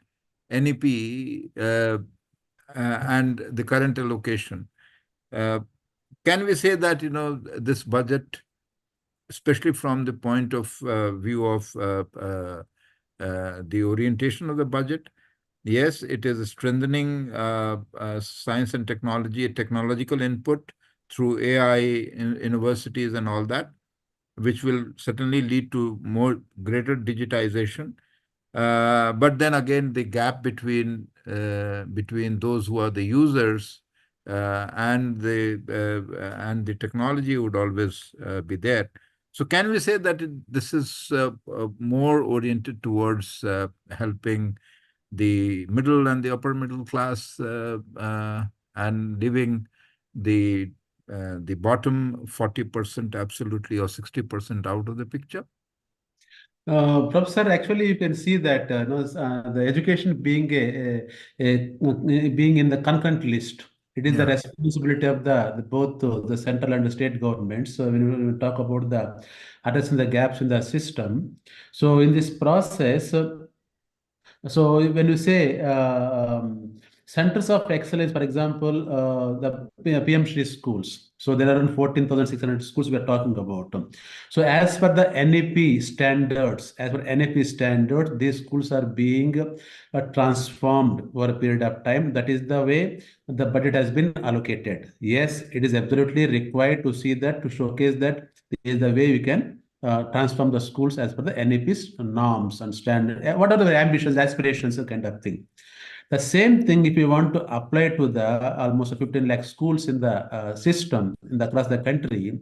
NEP and the current allocation, can we say that this budget, especially from the point of view of the orientation of the budget, yes, it is strengthening science and technology, technological input through AI universities and all that, which will certainly lead to more greater digitization. But then again, the gap between between those who are the users and the technology would always be there. So can we say that this is more oriented towards helping the middle and the upper middle class and leaving the bottom 40% absolutely or 60% out of the picture? Professor, actually, you can see that the education being being in the concurrent list, it is the responsibility of the both the central and the state governments. So when we talk about the addressing the gaps in the system, so in this process, so when you say centers of excellence, for example, the PM Shri schools. So there are around 14,600 schools we are talking about. So as per the NAP standards, these schools are being transformed over a period of time. That is the way the budget has been allocated. Yes, it is absolutely required to see that, to showcase that this is the way we can transform the schools as per the NAP's norms and standard. What are the ambitions, aspirations, kind of thing. The same thing, if you want to apply to the almost 15 lakh schools in the system across the country,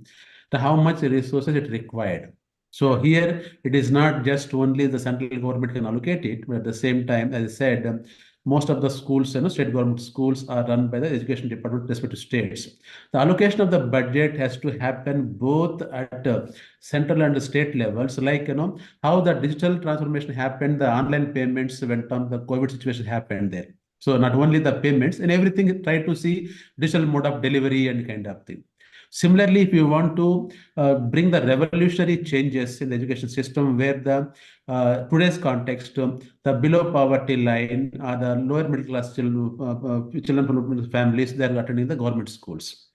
the how much resources it required. So here it is not just only the central government can allocate it, but at the same time, as I said, most of the schools, state government schools are run by the education department with respect to states. The allocation of the budget has to happen both at central and state levels, like how the digital transformation happened, the online payments when the COVID situation happened there. So not only the payments and everything, try to see digital mode of delivery and kind of thing. Similarly, if you want to bring the revolutionary changes in the education system, where the today's context, the below poverty line, the lower middle class children from families, they are attending the government schools.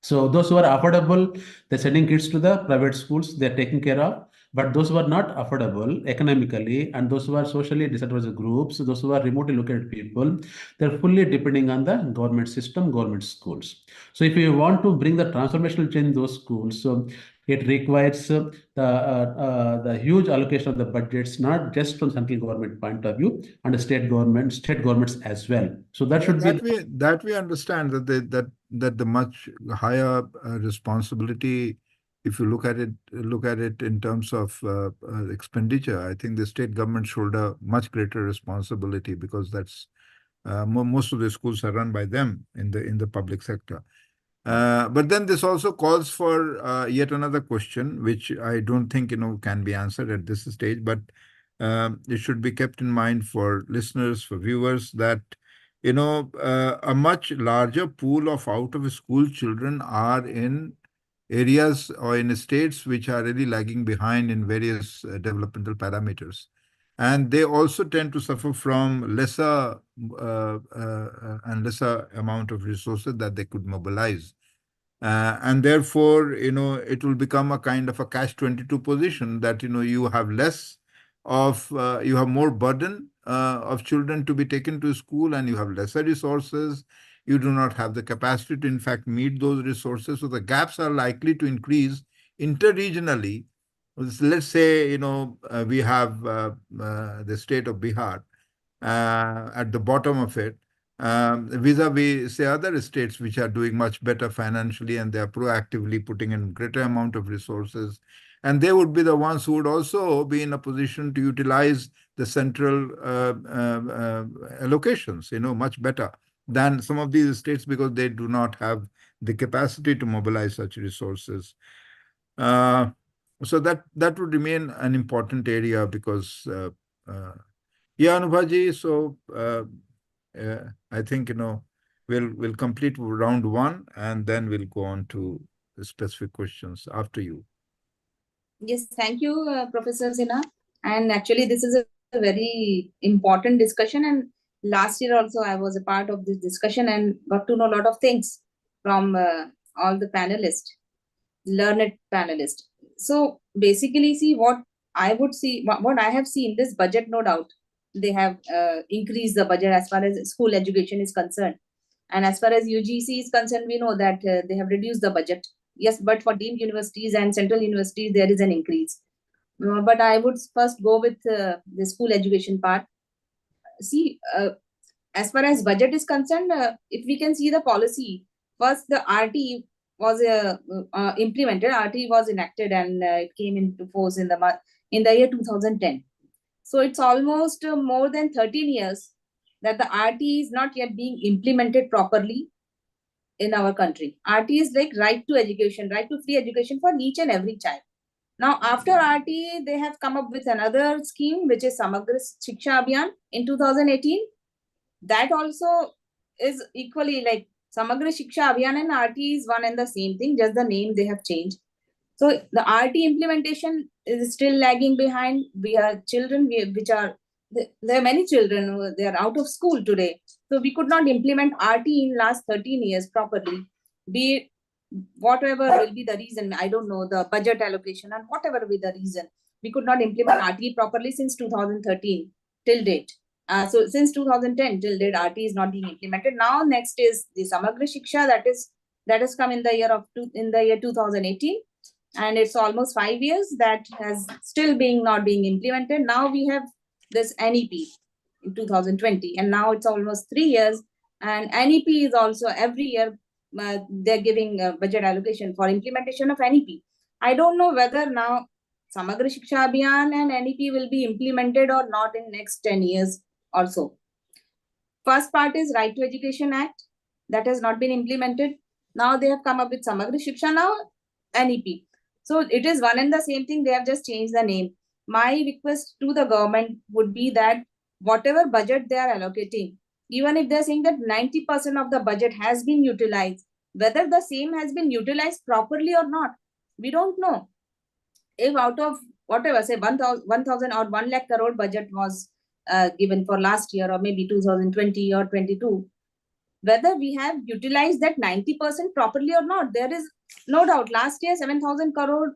So those who are affordable, they're sending kids to the private schools, they're taking care of. But those who are not affordable economically, and those who are socially disadvantaged groups, those who are remotely located people, they're fully depending on the government system, government schools. So if you want to bring the transformational change in those schools, so it requires the huge allocation of the budgets, not just from central government point of view, and the state governments as well. So that should be that we understand that the much higher responsibility. If you look at it in terms of expenditure, I think the state government shoulder much greater responsibility, because that's most of the schools are run by them in the public sector. But then this also calls for yet another question, which I don't think can be answered at this stage, but it should be kept in mind for listeners, for viewers, that a much larger pool of out-of-school children are in areas or in states which are really lagging behind in various developmental parameters. And they also tend to suffer from lesser and lesser amount of resources that they could mobilize. And therefore, it will become a kind of a catch-22 position that, you have less of, you have more burden of children to be taken to school, and you have lesser resources. You do not have the capacity to, in fact, meet those resources. So the gaps are likely to increase interregionally. Let's say, we have the state of Bihar at the bottom of it, vis-a-vis, say, other states which are doing much better financially, and they are proactively putting in greater amount of resources. And they would be the ones who would also be in a position to utilize the central allocations, much better than some of these states, because they do not have the capacity to mobilize such resources. So that would remain an important area, because, yeah, Anubhaji, so I think, we'll complete round one, and then we'll go on to the specific questions after you. Yes, thank you, Professor Sinha. And actually, this is a very important discussion. And last year also, I was a part of this discussion and got to know a lot of things from all the panelists, learned panelists. So basically, see what I would see, what I have seen, this budget, no doubt, they have increased the budget as far as school education is concerned. And as far as UGC is concerned, we know that they have reduced the budget. Yes, but for deemed universities and central universities, there is an increase. But I would first go with the school education part. See, as far as budget is concerned, if we can see the policy, first the RT was implemented, RT was enacted, and it came into force in the year 2010. So it's almost more than 13 years that the RT is not yet being implemented properly in our country. RT is like right to education, right to free education for each and every child. Now, after RT, they have come up with another scheme, which is Samagra Shiksha Abhiyan in 2018. That also is equally like Samagra Shiksha Abhiyan and RT is one and the same thing, just the name they have changed. So the RT implementation is still lagging behind. We have children there are many children who they are out of school today. So we could not implement RT in last 13 years properly. Be it whatever will be the reason, I don't know, the budget allocation and whatever will be the reason, we could not implement RT properly since 2013 till date. So since 2010 till date, RT is not being implemented. Now next is the Samagra Shiksha that has come in the year 2018, and it's almost 5 years that has still not being implemented. Now we have this NEP in 2020, and now it's almost 3 years, and NEP is also every year they're giving budget allocation for implementation of NEP. I don't know whether now Samagra Shiksha Abhiyan and NEP will be implemented or not in next 10 years or so. First part is Right to Education Act that has not been implemented. Now they have come up with Samagra Shiksha, now NEP. So it is one and the same thing. They have just changed the name. My request to the government would be that whatever budget they are allocating, even if they're saying that 90% of the budget has been utilized, whether the same has been utilized properly or not, we don't know. If out of whatever, say 1,000 or 1 lakh crore budget was given for last year or maybe 2020 or 22, whether we have utilized that 90% properly or not, there is no doubt. Last year, 7,000 crore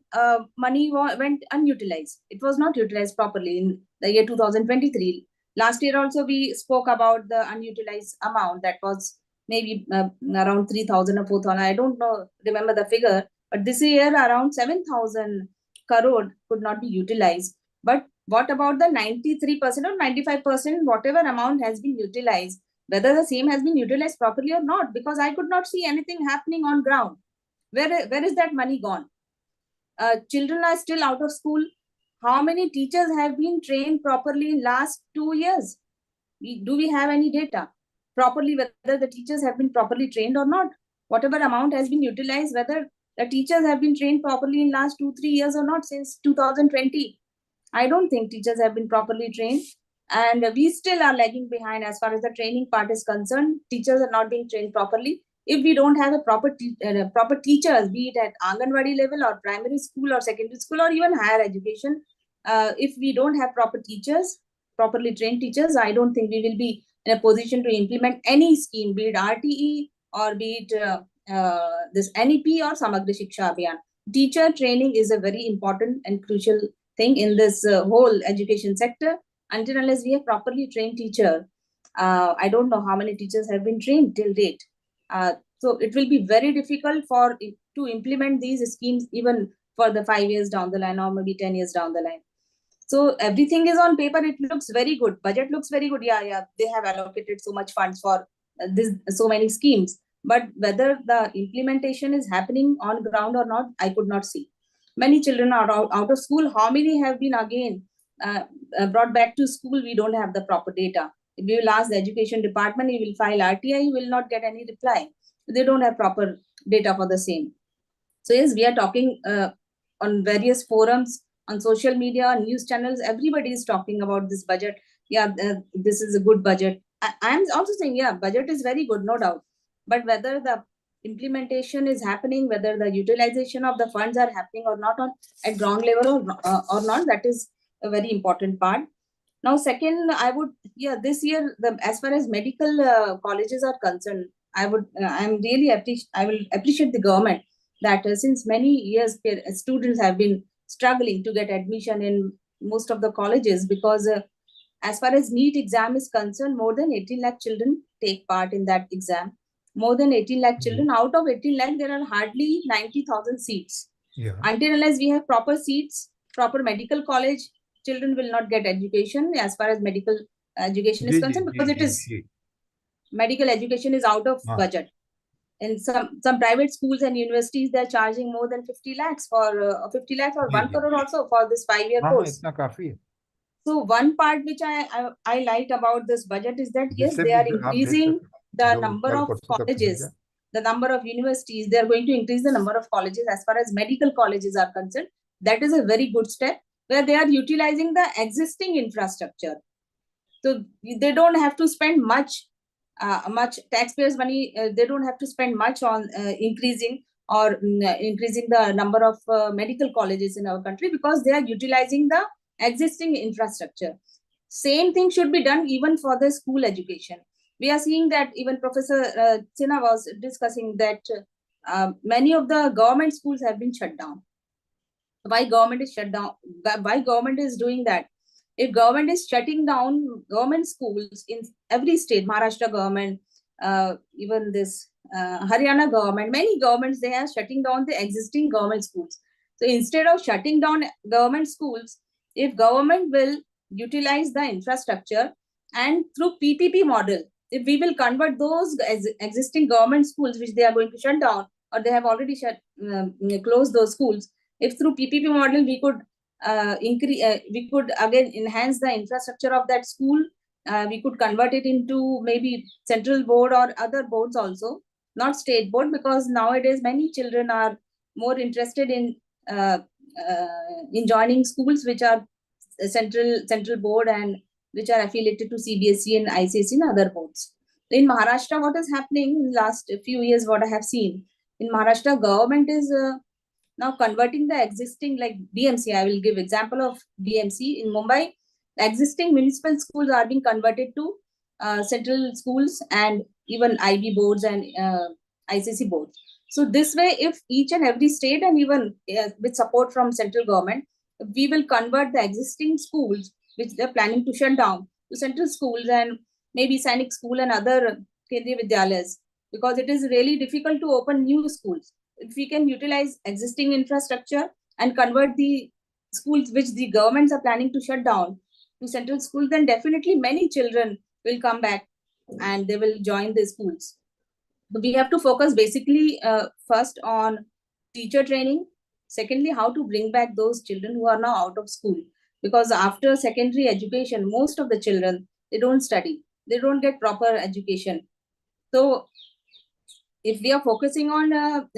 money went unutilized. It was not utilized properly in the year 2023. Last year also, we spoke about the unutilized amount that was maybe around 3,000 or 4,000. I don't know, remember the figure. But this year, around 7,000 crore could not be utilized. But what about the 93% or 95%, whatever amount has been utilized, whether the same has been utilized properly or not? Because I could not see anything happening on ground. Where is that money gone? Children are still out of school. How many teachers have been trained properly in last 2 years? Do we have any data properly whether the teachers have been properly trained or not? Whatever amount has been utilized, whether the teachers have been trained properly in last 2-3 years or not since 2020? I don't think teachers have been properly trained. And we still are lagging behind as far as the training part is concerned. Teachers are not being trained properly. If we don't have a proper teachers, be it at Anganwadi level or primary school or secondary school or even higher education, if we don't have proper teachers, properly trained teachers, I don't think we will be in a position to implement any scheme, be it RTE or be it this NEP or Samagra Shiksha Abhiyan. Teacher training is a very important and crucial thing in this whole education sector. Until unless we have properly trained teacher, I don't know how many teachers have been trained till date. So it will be very difficult to implement these schemes even for the 5 years down the line or maybe 10 years down the line. So everything is on paper. It looks very good. Budget looks very good. Yeah. They have allocated so much funds for so many schemes. But whether the implementation is happening on ground or not, I could not see. Many children are out of school. How many have been again brought back to school? We don't have the proper data. If you will ask the education department, you will file RTI, you will not get any reply. They don't have proper data for the same. So yes, we are talking on various forums, on social media, news channels. Everybody is talking about this budget. Yeah, this is a good budget. I am also saying, yeah, budget is very good, no doubt. But whether the implementation is happening, whether the utilization of the funds are happening or not at ground level or not, that is a very important part. Now, second, this year, as far as medical colleges are concerned, I will appreciate the government that since many years, students have been struggling to get admission in most of the colleges because as far as NEET exam is concerned, more than 18 lakh children take part in that exam. More than 18 lakh children. Out of 18 lakh, there are hardly 90,000 seats. Yeah. Until unless we have proper seats, proper medical college, children will not get education as far as medical education is concerned because it is medical education is out of budget. In some private schools and universities, they're charging more than 50 lakhs for 50 lakhs or 1 crore also for this 5-year course. So one part which I liked about this budget is that yes, they are increasing the number of colleges, the number of universities. They are going to increase the number of colleges as far as medical colleges are concerned. That is a very good step where they are utilizing the existing infrastructure. So they don't have to spend much taxpayers' money. They don't have to spend much on increasing the number of medical colleges in our country, because they are utilizing the existing infrastructure. Same thing should be done even for the school education. We are seeing that even Professor Sinha was discussing that many of the government schools have been shut down. Why government is shut down? Why government is doing that? If government is shutting down government schools in every state, Maharashtra government, even this Haryana government, many governments, they are shutting down the existing government schools. So instead of shutting down government schools, if government will utilize the infrastructure and through PPP model, if we will convert those existing government schools which they are going to shut down, or they have already closed those schools, if through PPP model we could we could again enhance the infrastructure of that school, we could convert it into maybe central board or other boards also, not state board, because nowadays many children are more interested in joining schools which are central board and which are affiliated to CBSE and ICSE and other boards. In Maharashtra, what is happening in the last few years, what I have seen, in Maharashtra, government is now converting the existing, like BMC, I will give example of BMC in Mumbai. Existing municipal schools are being converted to central schools and even IB boards and ICC boards. So this way, if each and every state and even with support from central government, we will convert the existing schools which they're planning to shut down to central schools and maybe Sainik school and other Kendriya Vidyalayas, because it is really difficult to open new schools. If we can utilize existing infrastructure and convert the schools which the governments are planning to shut down to central schools, then definitely many children will come back and they will join the schools. But we have to focus basically first on teacher training. Secondly, how to bring back those children who are now out of school. Because after secondary education, most of the children, they don't study. They don't get proper education. So if we are focusing on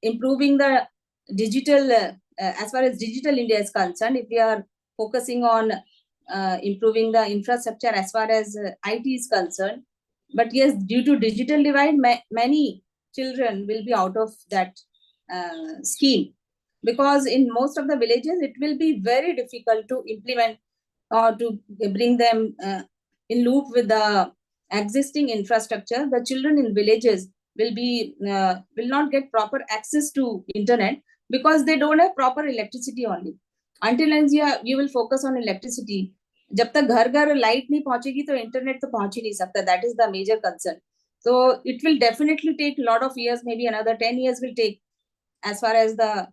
improving the digital, as far as digital India is concerned, if we are focusing on improving the infrastructure as far as IT is concerned, but yes, due to digital divide, many children will be out of that scheme, because in most of the villages, it will be very difficult to implement or to bring them in loop with the existing infrastructure. The children in villages will not get proper access to internet because they don't have proper electricity only. Until you will focus on electricity, जब तक घर घर light नहीं पहुंचेगी तो internet तो पहुंच ही नहीं सकता. That is the major concern. So it will definitely take a lot of years, maybe another 10 years will take as far as the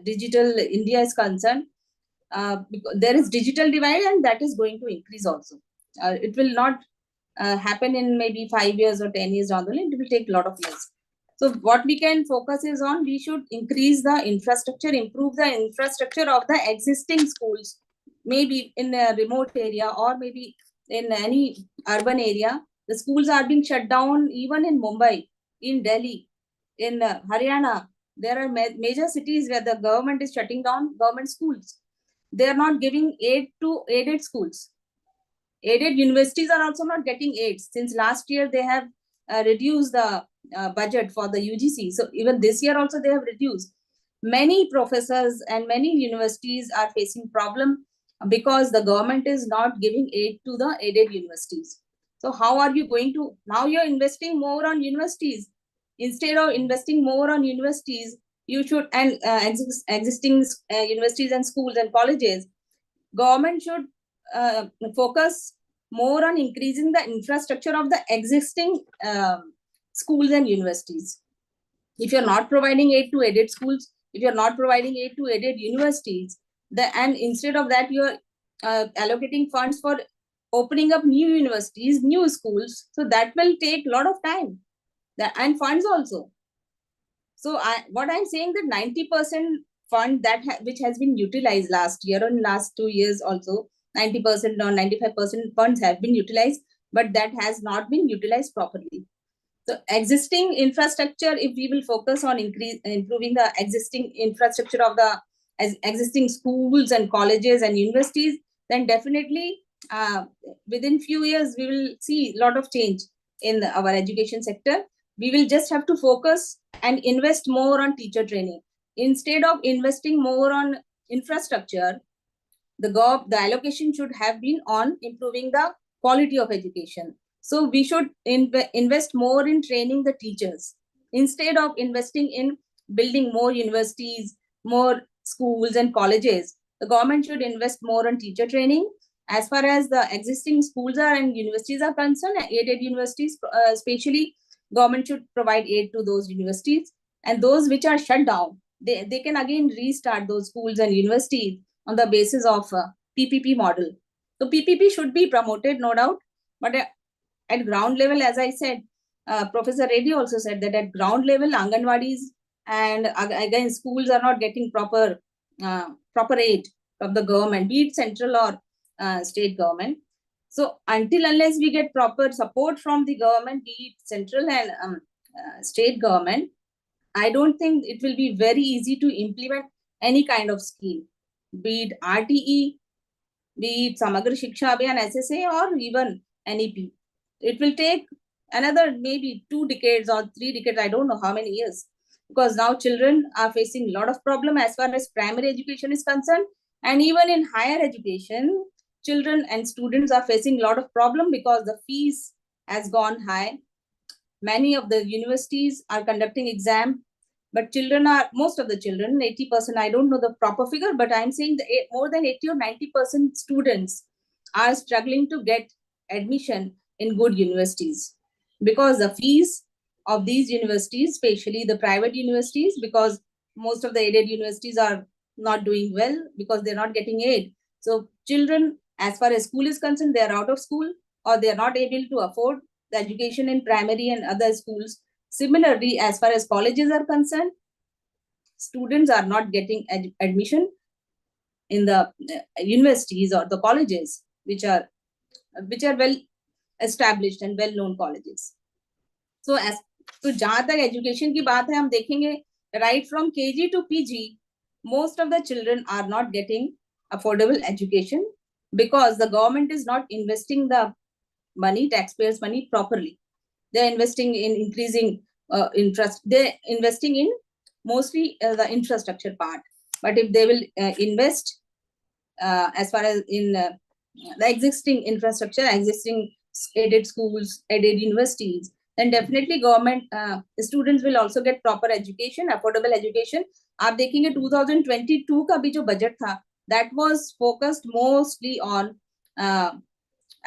digital India is concerned. There is digital divide and that is going to increase also. It will not happen in maybe 5 years or 10 years down the line. It will take a lot of years. So what we can focus is on, we should increase the infrastructure, improve the infrastructure of the existing schools, maybe in a remote area or maybe in any urban area. The schools are being shut down even in Mumbai, in Delhi, in Haryana. There are major cities where the government is shutting down government schools. They are not giving aid to aided schools. Aided universities are also not getting aid. Since last year, they have reduced the budget for the UGC. So even this year also they have reduced. Many professors and many universities are facing problem because the government is not giving aid to the aided universities. So how are you going to, now you're investing more on universities. Instead of investing more on universities, you should, and existing universities and schools and colleges, government should focus more on increasing the infrastructure of the existing schools and universities. If you're not providing aid to aided schools, if you're not providing aid to aided universities, and instead of that, you're allocating funds for opening up new universities, new schools. So that will take a lot of time and funds also. So what I'm saying that 90% fund that which has been utilized last year or in last 2 years also, 90% or 95% funds have been utilized, but that has not been utilized properly. So existing infrastructure, if we will focus on improving the existing infrastructure of the existing schools and colleges and universities, then definitely within few years we will see a lot of change in our education sector. We will just have to focus and invest more on teacher training instead of investing more on infrastructure. The allocation should have been on improving the quality of education. So we should invest more in training the teachers instead of investing in building more universities, more schools and colleges. The government should invest more on teacher training. As far as the existing schools are and universities are concerned, aided universities, especially, government should provide aid to those universities, and those which are shut down, they can again restart those schools and universities on the basis of PPP model. So PPP should be promoted, no doubt, but at ground level, as I said, Professor Reddy also said that at ground level, Anganwadis and again schools are not getting proper aid from the government, be it central or state government. So until unless we get proper support from the government, be it central and state government, I don't think it will be very easy to implement any kind of scheme, be it RTE, be it Samagra Shiksha Abhiyan SSA or even NEP. It will take another maybe 2 decades or 3 decades, I don't know how many years, because now children are facing a lot of problem as far as primary education is concerned, and even in higher education, children and students are facing a lot of problem because the fees has gone high. Many of the universities are conducting exam, but most of the children, 80%, I don't know the proper figure, but I'm saying that more than 80 or 90% students are struggling to get admission in good universities because the fees of these universities, especially the private universities, because most of the aided universities are not doing well because they're not getting aid. So children, as far as school is concerned, they are out of school or they are not able to afford the education in primary and other schools. Similarly, as far as colleges are concerned, students are not getting admission in the universities or the colleges which are well established and well known colleges. So as to जहाँ तक education की बात है, हम देखेंगे right from KG to PG, most of the children are not getting affordable education because the government is not investing the money, taxpayers' money properly. They're investing in increasing interest. They're investing in mostly the infrastructure part. But if they will invest as far as in the existing infrastructure, existing aided schools, aided universities, then definitely government students will also get proper education, affordable education. आप देखेंगे 2022 का भी जो budget था, that was focused mostly on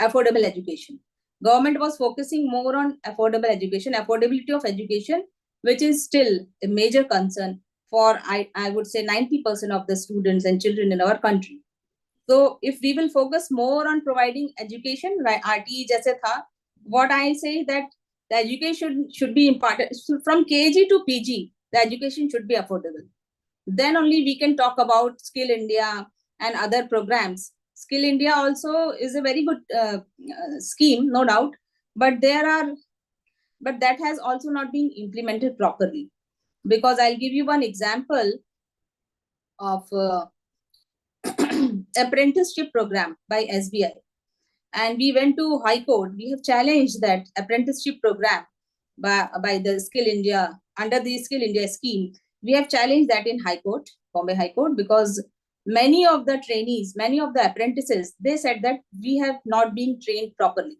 affordable education. Government was focusing more on affordable education, affordability of education, which is still a major concern for, I would say, 90% of the students and children in our country. So if we will focus more on providing education, like RTE jaise tha, what I say that the education should be imparted from KG to PG, the education should be affordable. Then only we can talk about Skill India and other programs. Skill India also is a very good scheme, no doubt, but that has also not been implemented properly. Because I'll give you one example of apprenticeship program by SBI. And we went to High Court. We have challenged that apprenticeship program by the Skill India, under the Skill India scheme. We have challenged that in High Court, Bombay High Court, because many of the trainees, many of the apprentices, they said that we have not been trained properly.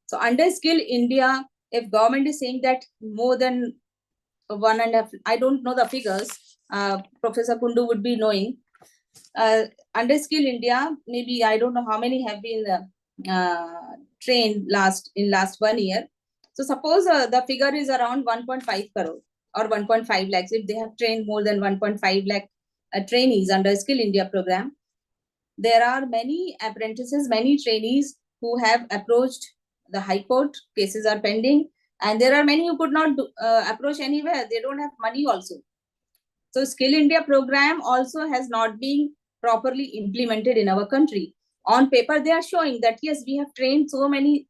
So under Skill India, if government is saying that more than 1.5, I don't know the figures, Professor Kundu would be knowing, under Skill India, maybe I don't know how many have been trained in last 1 year. So suppose the figure is around 1.5 crore or 1.5 lakhs. If they have trained more than 1.5 lakh trainees under Skill India program, there are many apprentices, many trainees who have approached the High Court, cases are pending, and there are many who could not approach anywhere. They don't have money also. So Skill India program also has not been properly implemented in our country. On paper, they are showing that, yes, we have trained so many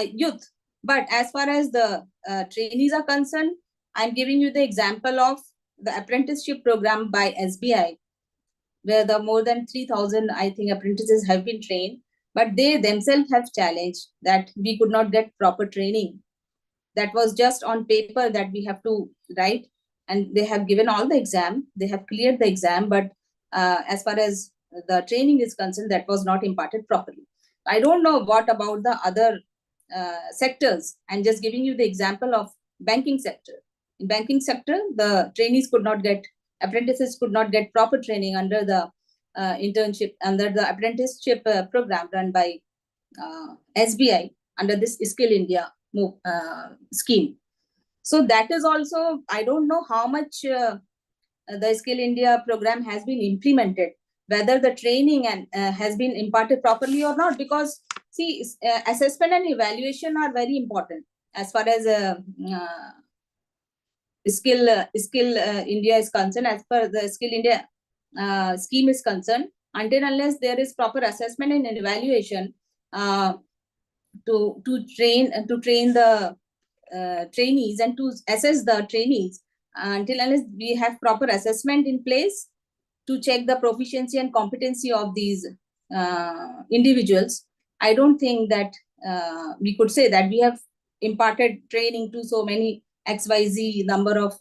youth. But as far as the trainees are concerned, I'm giving you the example of the apprenticeship program by SBI, where the more than 3,000, I think, apprentices have been trained. But they themselves have challenged that we could not get proper training. That was just on paper that we have to write. And they have given all the exam. They have cleared the exam. But as far as the training is concerned, that was not imparted properly. I don't know what about the other sectors. I'm just giving you the example of banking sector. In banking sector, the trainees could not get, apprentices could not get proper training under the internship, under the apprenticeship program run by SBI under this Skill India scheme. So that is also, I don't know how much the Skill India program has been implemented, whether the training and has been imparted properly or not, because see, assessment and evaluation are very important as far as Skill India is concerned. As per the Skill India scheme is concerned, until unless there is proper assessment and evaluation to train the trainees and to assess the trainees, until unless we have proper assessment in place to check the proficiency and competency of these individuals, I don't think that we could say that we have imparted training to so many XYZ number of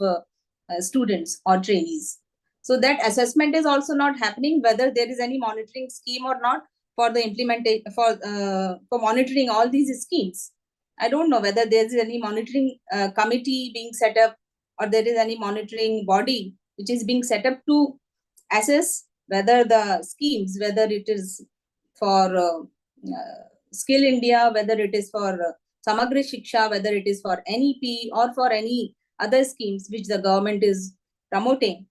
students or trainees. So that assessment is also not happening, whether there is any monitoring scheme or not for the implementation, for monitoring all these schemes. I don't know whether there is any monitoring committee being set up, or there is any monitoring body which is being set up to assess whether the schemes, whether it is for Skill India, whether it is for Samagra Shiksha, whether it is for NEP or for any other schemes which the government is promoting,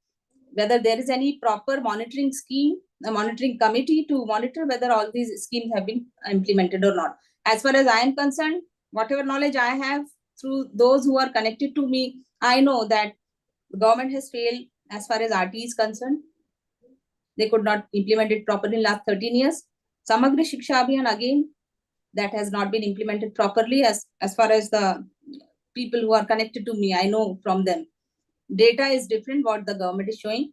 whether there is any proper monitoring scheme, a monitoring committee to monitor whether all these schemes have been implemented or not. As far as I am concerned, whatever knowledge I have through those who are connected to me, I know that the government has failed as far as RT is concerned. They could not implement it properly in last 13 years. Samagra Shiksha Abhiyan, again, that has not been implemented properly as far as the people who are connected to me, I know from them. Data is different what the government is showing.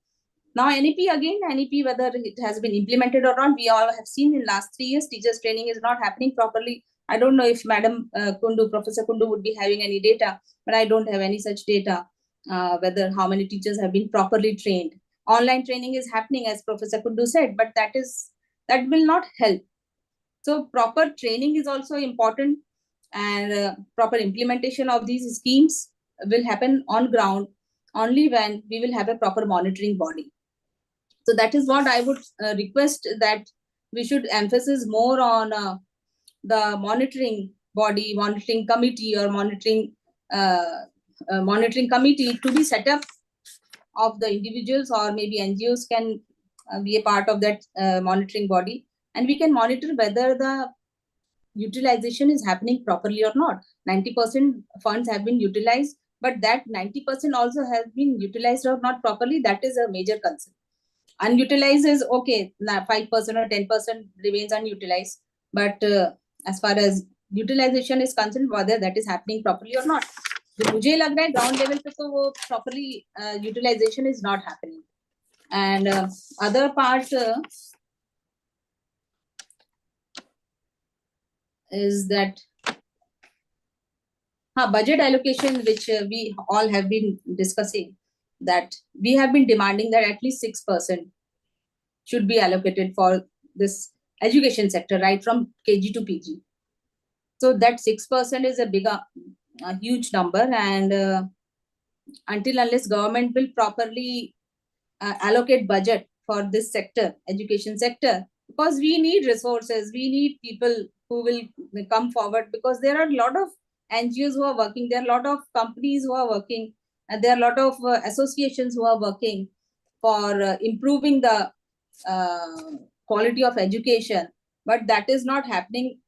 Now NEP, again, NEP, whether it has been implemented or not, we all have seen in last 3 years, teachers training is not happening properly. I don't know if Madam Kundu, Professor Kundu would be having any data, but I don't have any such data, whether how many teachers have been properly trained. Online training is happening, as Professor Kundu said, but that will not help. So proper training is also important, and proper implementation of these schemes will happen on ground only when we will have a proper monitoring body. So that is what I would request, that we should emphasize more on the monitoring body, monitoring committee, or monitoring committee to be set up of the individuals, or maybe NGOs can be a part of that monitoring body, and we can monitor whether the utilization is happening properly or not. 90% funds have been utilized, but that 90% also has been utilized or not properly, that is a major concern. Unutilized is okay, 5% or 10% remains unutilized, but as far as utilization is concerned, whether that is happening properly or not. तो मुझे लग रहा है ground level पे तो वो properly utilization is not happening. And other part is that budget allocation, which we all have been discussing, that we have been demanding that at least 6% should be allocated for this education sector, right from KG to PG. So that 6% is a huge number, and until unless government will properly allocate budget for this sector, education sector, because we need resources, we need people who will come forward, because there are a lot of NGOs who are working, there are a lot of companies who are working, and there are a lot of associations who are working for improving the quality of education, but that is not happening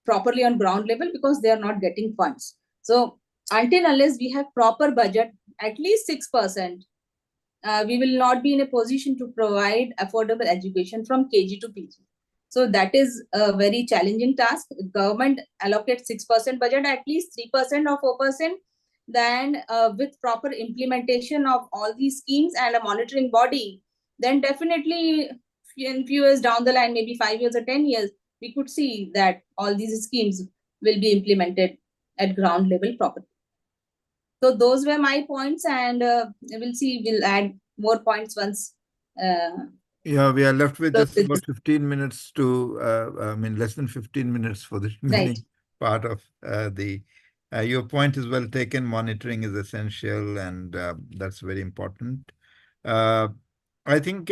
properly on ground level because they are not getting funds. So until unless we have proper budget, at least 6%, we will not be in a position to provide affordable education from KG to PG. So that is a very challenging task. If government allocates 6% budget, at least 3% or 4%, then with proper implementation of all these schemes and a monitoring body, then definitely in few years down the line, maybe 5 years or 10 years, we could see that all these schemes will be implemented at ground level properly. So those were my points, and we'll see, we'll add more points once. Yeah, we are left with Close just this about 15 minutes to, less than 15 minutes for the remaining Right. part of your point is well taken. Monitoring is essential, and that's very important. I think,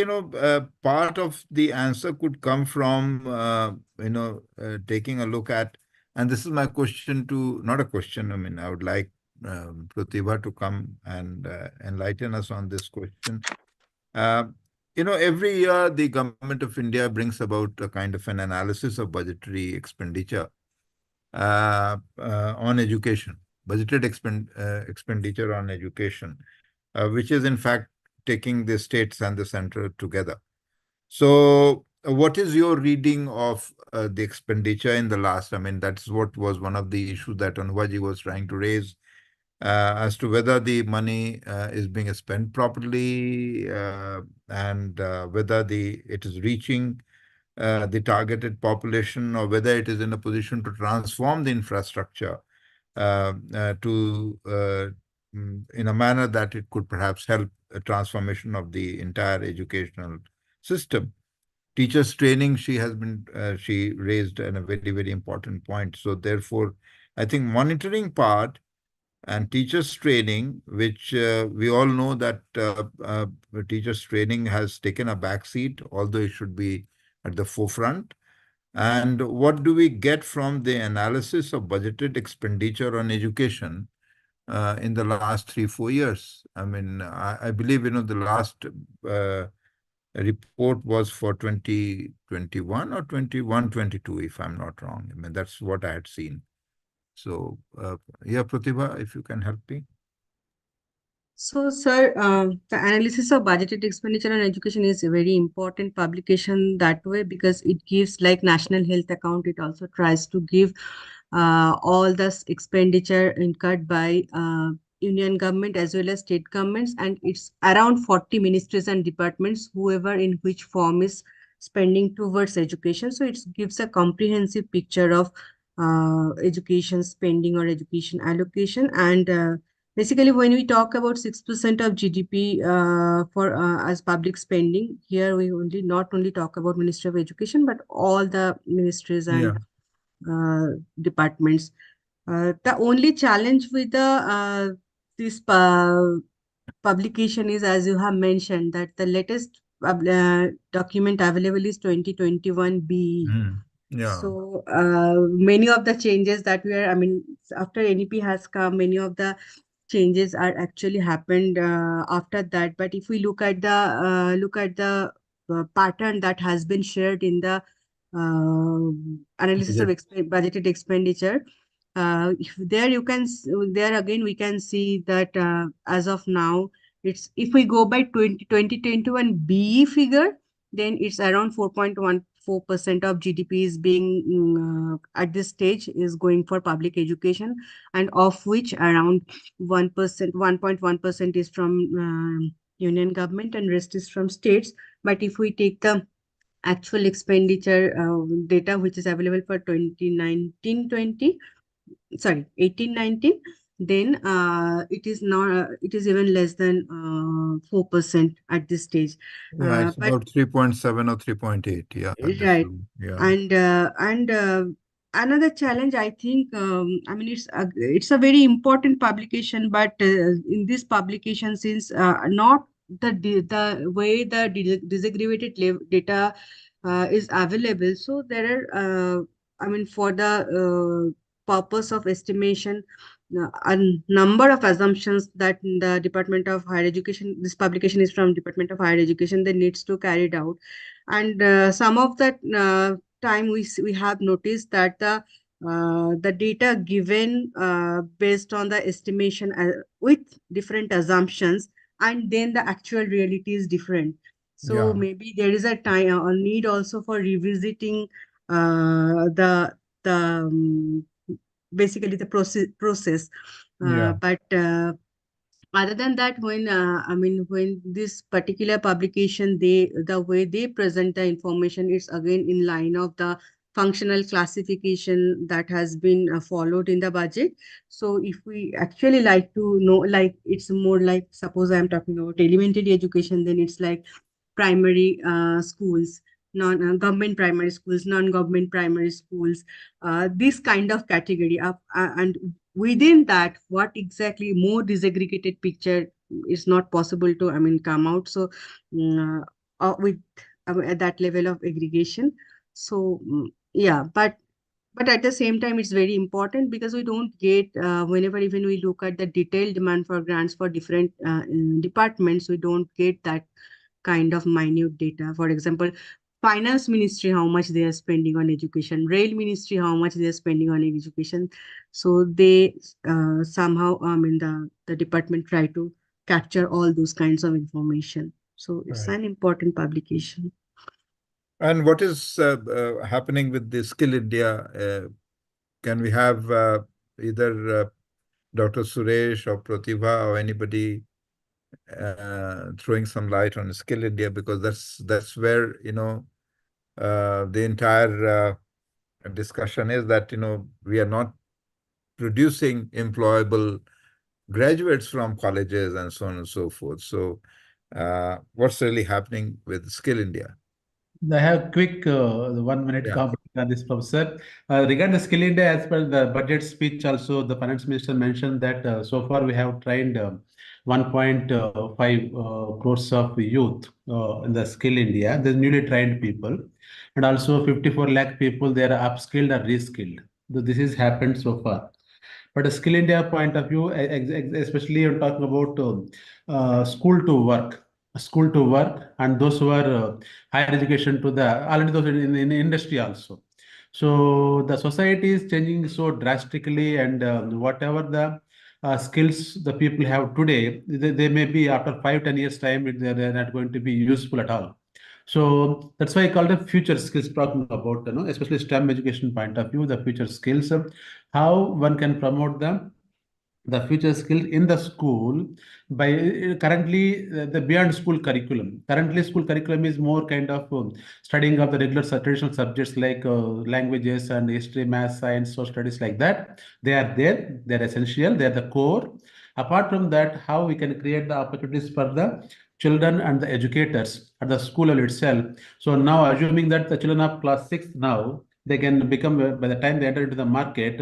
part of the answer could come from, taking a look at, and this is my question to, not a question, I would like Protiva to come and enlighten us on this question. Every year the government of India brings about a kind of an analysis of budgetary expenditure on education, budgeted expenditure on education, which is in fact taking the states and the center together. So what is your reading of the expenditure in the last? That's what was one of the issues that Anubha was trying to raise, as to whether the money is being spent properly, and whether it is reaching the targeted population, or whether it is in a position to transform the infrastructure in a manner that it could perhaps help a transformation of the entire educational system. Teachers training, she raised a very, very important point. So therefore, I think monitoring part and teachers training, which we all know that teachers training has taken a backseat, although it should be at the forefront. And what do we get from the analysis of budgeted expenditure on education in the last 3-4 years? I believe, the last report was for 2021 or 21-22, if I'm not wrong. That's what I had seen. So, yeah, Protiva, if you can help me. So, sir, the analysis of budgeted expenditure on education is a very important publication that way, because it gives, like National Health Account, it also tries to give all the expenditure incurred by union government as well as state governments, and it's around 40 ministries and departments, whoever in which form is spending towards education. So it gives a comprehensive picture of education spending or education allocation. And basically, when we talk about 6% of GDP for as public spending, here we not only talk about Ministry of Education, but all the ministries and departments. The only challenge with this publication is, as you have mentioned, that the latest document available is 2021 BE. Yeah. So many of the changes that after NEP has come, many of the changes are actually happened after that. But if we look at the pattern that has been shared in the analysis of budgeted expenditure, there again we can see that as of now, it's, if we go by 2021 BE figure, then it's around 4.14% of GDP is being at this stage is going for public education, and of which around 1.1% is from union government and rest is from states. But if we take the actual expenditure data which is available for 2019-20, sorry, 18-19, then it is not, it is even less than 4% at this stage. Yeah, it's about 3.7 or 3.8. Yeah, right. Yeah. And another challenge, I think, it's a very important publication, but in this publication, since not the way the disaggregated data is available, so there are for the purpose of estimation, a number of assumptions that the Department of Higher Education, this publication is from Department of Higher Education, that needs to carry it out. And some of that time we have noticed that the the data given based on the estimation with different assumptions, and then the actual reality is different. So Yeah. maybe there is a time a need also for revisiting the basically the process. Yeah. But other than that, when this particular publication, the way they present the information, it's again in line of the functional classification that has been followed in the budget. So if we actually like to know, like it's more like, suppose I'm talking about elementary education, then it's like primary schools, non government primary schools, non-government primary schools, this kind of category of, and within that, what exactly more disaggregated picture is not possible to, come out. So with at that level of aggregation. So yeah, but at the same time, it's very important because we don't get, whenever even we look at the detailed demand for grants for different departments, we don't get that kind of minute data. For example, finance ministry, how much they are spending on education, rail ministry, how much they are spending on education. So they somehow, the department try to capture all those kinds of information. So it's Right. an important publication. And what is happening with the Skill India? Can we have either Dr. Suresh or Protiva or anybody throwing some light on Skill India? Because that's where, the entire discussion is that, we are not producing employable graduates from colleges and so on and so forth. So what's really happening with Skill India? I have quick 1 minute Yeah. comment on this, Professor. Regarding the Skill India, as per the budget speech, also the finance minister mentioned that so far we have trained 1.5 crores of youth in the Skill India. There's newly trained people, and also 54 lakh people, they are upskilled or reskilled. So this has happened so far. But a Skill India point of view, especially you're talking about school to work, and those who are higher education to the already those in industry also. So the society is changing so drastically, and whatever the skills the people have today, they may be after 5-10 years time, they're not going to be useful at all. So that's why I call it future skills, talking about, especially STEM education point of view, the future skills, how one can promote the future skills in the school by currently the beyond school curriculum. Currently, school curriculum is more kind of studying of the regular traditional subjects like languages and history, math, science, social studies like that. They are there. They are essential. They are the core. Apart from that, how we can create the opportunities for the children and the educators at the school level itself. So now, assuming that the children of class 6 now, they can become, by the time they enter into the market,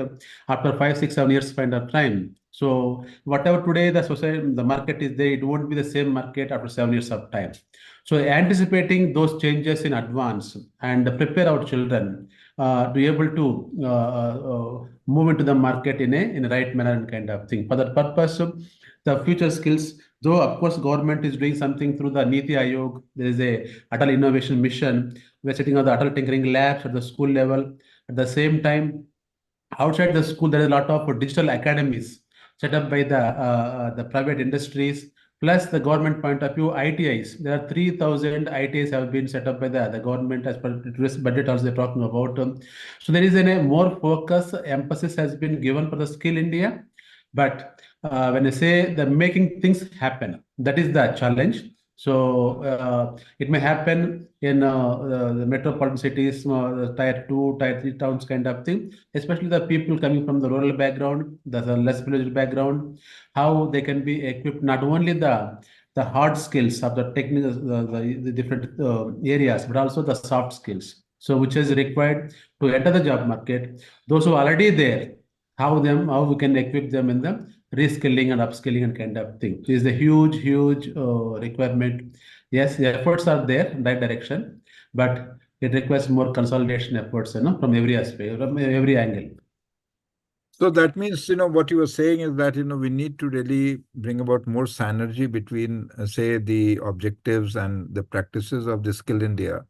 after 5, 6, 7 years kind of time. So whatever today the society, the market is there, it won't be the same market after 7 years of time. So anticipating those changes in advance and prepare our children to be able to move into the market in a right manner and kind of thing. For that purpose, the future skills, though of course government is doing something through the Niti Ayog, there is a Atal Innovation Mission. We're setting up the Atal Tinkering Labs at the school level. At the same time, outside the school, there is a lot of digital academies set up by the private industries, plus the government point of view, ITIs. There are 3,000 ITIs have been set up by the government as per this budget also they're talking about. So there is a more focus, emphasis has been given for the Skill India. But when I say the making things happen, that is the challenge. So it may happen in the metropolitan cities, tier 2, tier 3 towns kind of thing, especially the people coming from the rural background, the less privileged background, how they can be equipped not only the hard skills of the technical, the different areas, but also the soft skills. So which is required to enter the job market. Those who are already there, how we can equip them in the reskilling and upskilling and kind of thing. This is a huge requirement. Yes, the efforts are there in that direction, but it requires more consolidation efforts, from every aspect, from every angle. So that means, what you were saying is that, we need to really bring about more synergy between, say, the objectives and the practices of the Skill India,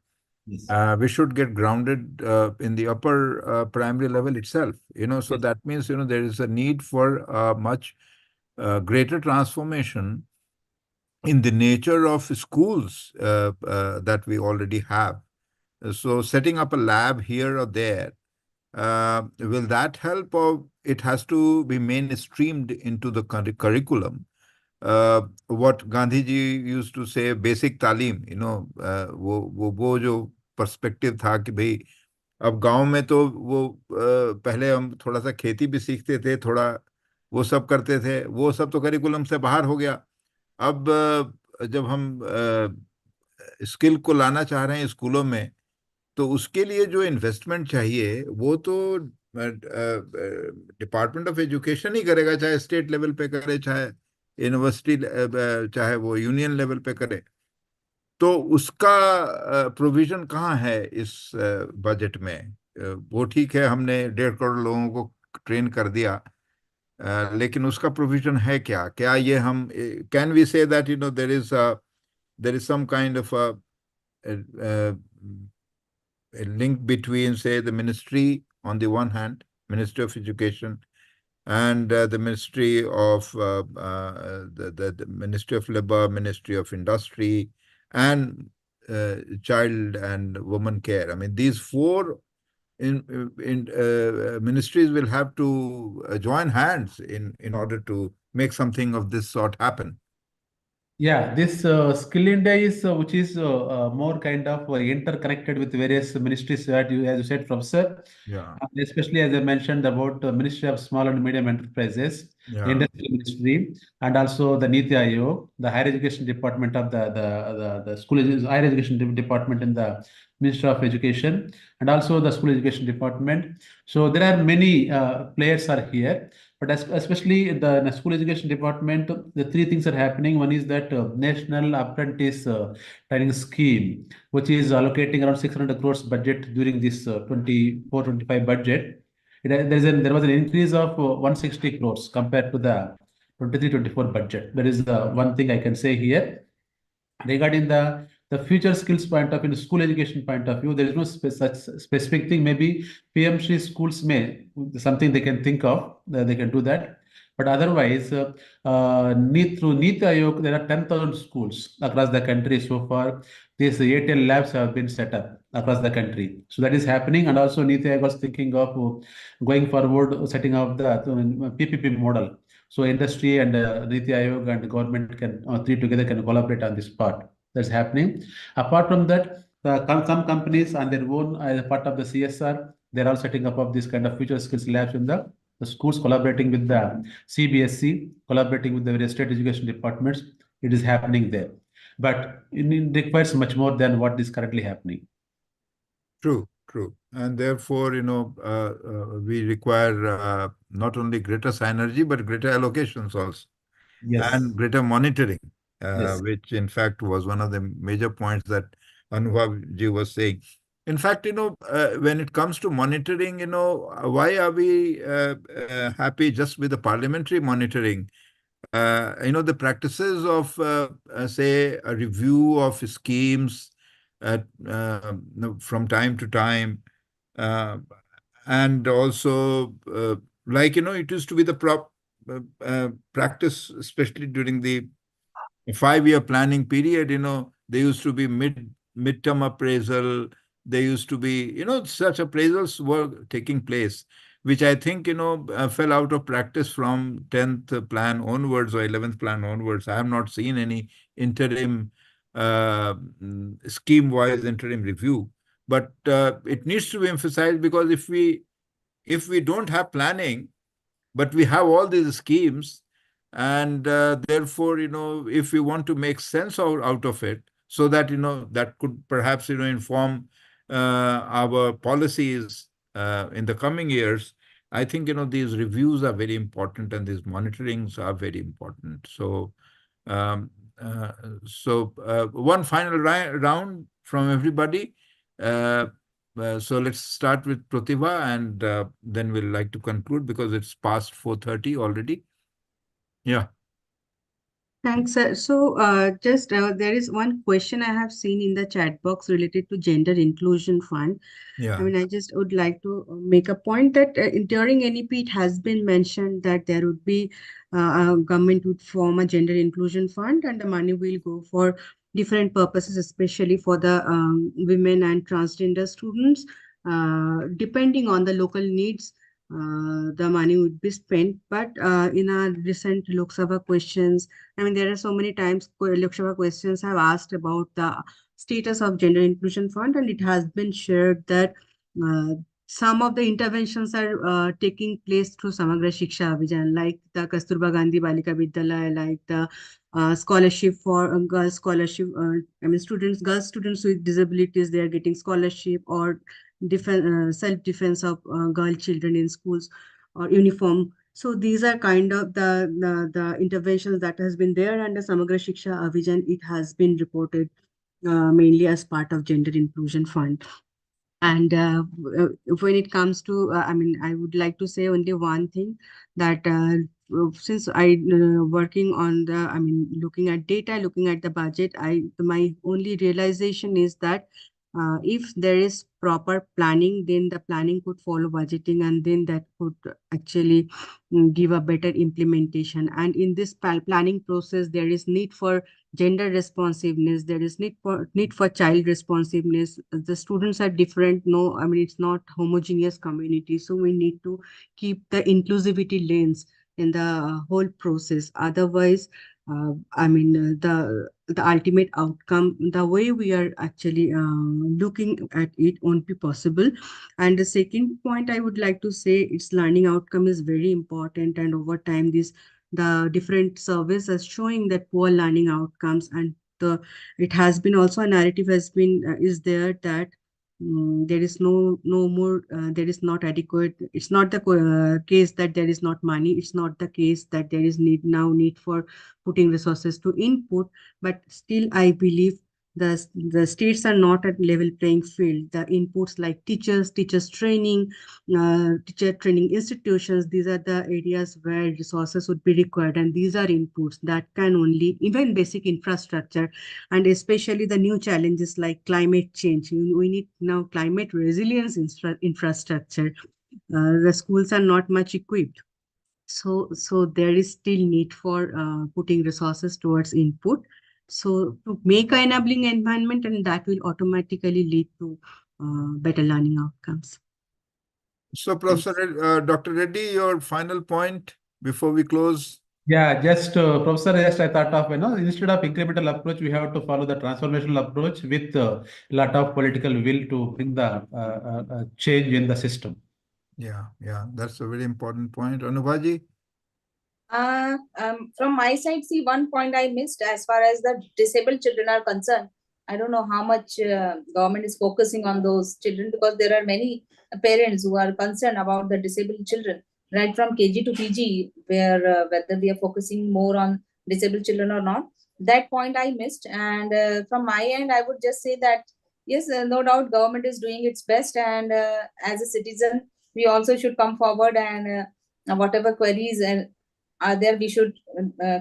Yes. We should get grounded in the upper primary level itself. So Yes. that means, there is a need for a much greater transformation in the nature of schools that we already have. So setting up a lab here or there, will that help, or it has to be mainstreamed into the curriculum? What Gandhi ji used to say, basic तालीम, वो जो perspective था कि भाई अब गांव में तो वो पहले हम थोड़ा सा खेती भी सीखते थे, थोड़ा वो सब करते थे, वो सब तो करिकुलम से बाहर हो गया। अब जब हम स्किल को लाना चाह रहे हैं स्कूलों में, तो उसके लिए जो इन्वेस्टमेंट चाहिए वो तो डिपार्टमेंट ऑफ एजुकेशन ही करेगा, चाहे स्टेट लेवल पे करे, चाहे यूनिवर्सिटी, चाहे वो यूनियन लेवल पे करे। तो उसका प्रोविजन कहाँ है इस बजट में? वो ठीक है, हमने 1.5 करोड़ लोगों को ट्रेन कर दिया, लेकिन उसका प्रोविजन है क्या? क्या ये हम can we say that there is some kind of a link between, say, the ministry on the one hand, Ministry of Education, and the Ministry of the Ministry of Labor, Ministry of Industry, and Child and Women Care. I mean, these four ministries will have to join hands in order to make something of this sort happen. Yeah, this Skill India is which is more kind of interconnected with various ministries that you, as you said, Professor. Yeah, And especially as I mentioned about Ministry of Small and Medium Enterprises, the yeah, Industry Ministry, and also the Niti Aayog, the Higher Education Department of the Higher Education Department in the Ministry of Education, and also the School Education Department. So there are many players are here. But especially in the school education department, the three things are happening. One is that National Apprentice Training Scheme, which is allocating around 600 crores budget during this 24-25 budget. There was an increase of 160 crores compared to the 23-24 budget. That is the one thing I can say here. Regarding the future skills point of view, the school education point of view, there is no such specific thing. Maybe PMC schools may something they can think of, they can do that. But otherwise, through Niti Aayog, there are 10,000 schools across the country so far. These ATL labs have been set up across the country. So that is happening. And also Niti Aayog was thinking of going forward, setting up the PPP model. So industry and Niti Aayog and government can three together can collaborate on this part. That's happening. Apart from that, some companies on their own as part of the CSR, they're all setting up of this kind of future skills labs in the schools, collaborating with the CBSC, collaborating with the various state education departments. It is happening there, but it requires much more than what is currently happening. true, true. And therefore, we require not only greater synergy, but greater allocations also, Yes. and greater monitoring, Yes. which in fact was one of the major points that Anubha ji was saying. In fact, when it comes to monitoring, why are we happy just with the parliamentary monitoring? The practices of, say, a review of schemes from time to time, uh, and also, it used to be the practice, especially during the 5-year planning period. There used to be midterm appraisal. There used to be, such appraisals were taking place, which I think, fell out of practice from 10th plan onwards or 11th plan onwards. I have not seen any interim, scheme-wise interim review. But it needs to be emphasized, because if we don't have planning, but we have all these schemes, and therefore, if we want to make sense out of it, so that, that could perhaps, inform our policies in the coming years, I think, these reviews are very important, and these monitorings are very important. So, um, uh, one final round from everybody. So let's start with Protiva, and then we'll like to conclude, because it's past 4:30 already. Yeah. Thanks, sir. So, just there is one question I have seen in the chat box related to Gender Inclusion Fund. I Yeah. mean, I just would like to make a point that during NEP, it has been mentioned that there would be government would form a gender inclusion fund, and the money will go for different purposes, especially for the women and transgender students. Depending on the local needs, the money would be spent. But in our recent Lok Sabha questions, I mean, there are so many times Lok Sabha questions have asked about the status of Gender Inclusion Fund, and it has been shared that uh, some of the interventions are taking place through Samagra Shiksha Abhijan, like the Kasturba Gandhi Balika Vidyalaya, like the scholarship for girls scholarship. I mean, girls students with disabilities, they are getting scholarship, or self-defense of girl children in schools, or uniform. So these are kind of the interventions that has been there under Samagra Shiksha Abhijan. It has been reported mainly as part of Gender Inclusion Fund. And when it comes to, I mean, I would like to say only one thing, that since I working on the, I mean, looking at data, looking at the budget, my only realization is that if there is proper planning, then the planning could follow budgeting, and then that could actually give a better implementation. And in this planning process, there is need for gender responsiveness, there is need for child responsiveness. The students are different, no, I mean, it's not homogeneous community, so we need to keep the inclusivity lens in the whole process. Otherwise, I mean, the ultimate outcome, the way we are actually looking at it, won't be possible. And the second point I would like to say, its learning outcome is very important, and over time this the different surveys are showing that poor learning outcomes. And it has been also a narrative has been is there that there is no more there is not adequate, it's not the case that there is not money, it's not the case that there is need for putting resources to input. But still I believe the states are not at level playing field. The inputs like teachers training, teacher training institutions, these are the areas where resources would be required, and these are inputs that can only, even basic infrastructure, and especially the new challenges like climate change. We need now climate resilience infrastructure. The schools are not much equipped, so there is still need for putting resources towards input, so to make an enabling environment, and that will automatically lead to better learning outcomes. So, Thanks. Dr. Reddy, your final point before we close? Yeah, just Professor, just I thought of, instead of incremental approach, we have to follow the transformational approach with a lot of political will to bring the change in the system. Yeah, that's a very important point. Anubhaji? From my side, see, one point I missed as far as the disabled children are concerned. I don't know how much government is focusing on those children, because there are many parents who are concerned about the disabled children, right from KG to PG, where whether we are focusing more on disabled children or not. That point I missed. And from my end, I would just say that, yes, no doubt government is doing its best. And as a citizen, we also should come forward, and whatever queries and are there, we should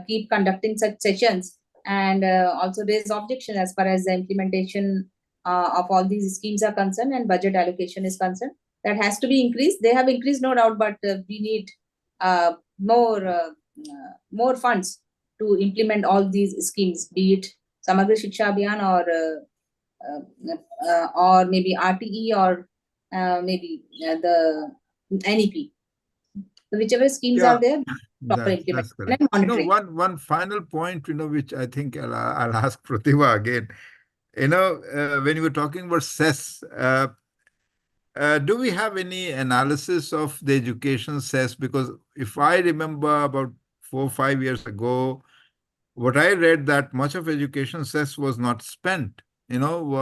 keep conducting such sessions, and also raise objection as far as the implementation of all these schemes are concerned, and budget allocation is concerned. That has to be increased. They have increased, no doubt, but we need more funds to implement all these schemes, be it Samagra Shiksha Abhiyan, or maybe RTE, or maybe the NEP. So whichever schemes Yeah, are there, proper that's implementation correct. and monitoring. One final point, which I think I'll ask Protiva again. When you were talking about cess, do we have any analysis of the education cess? Because if I remember about 4 or 5 years ago, what I read that much of education cess was not spent. Now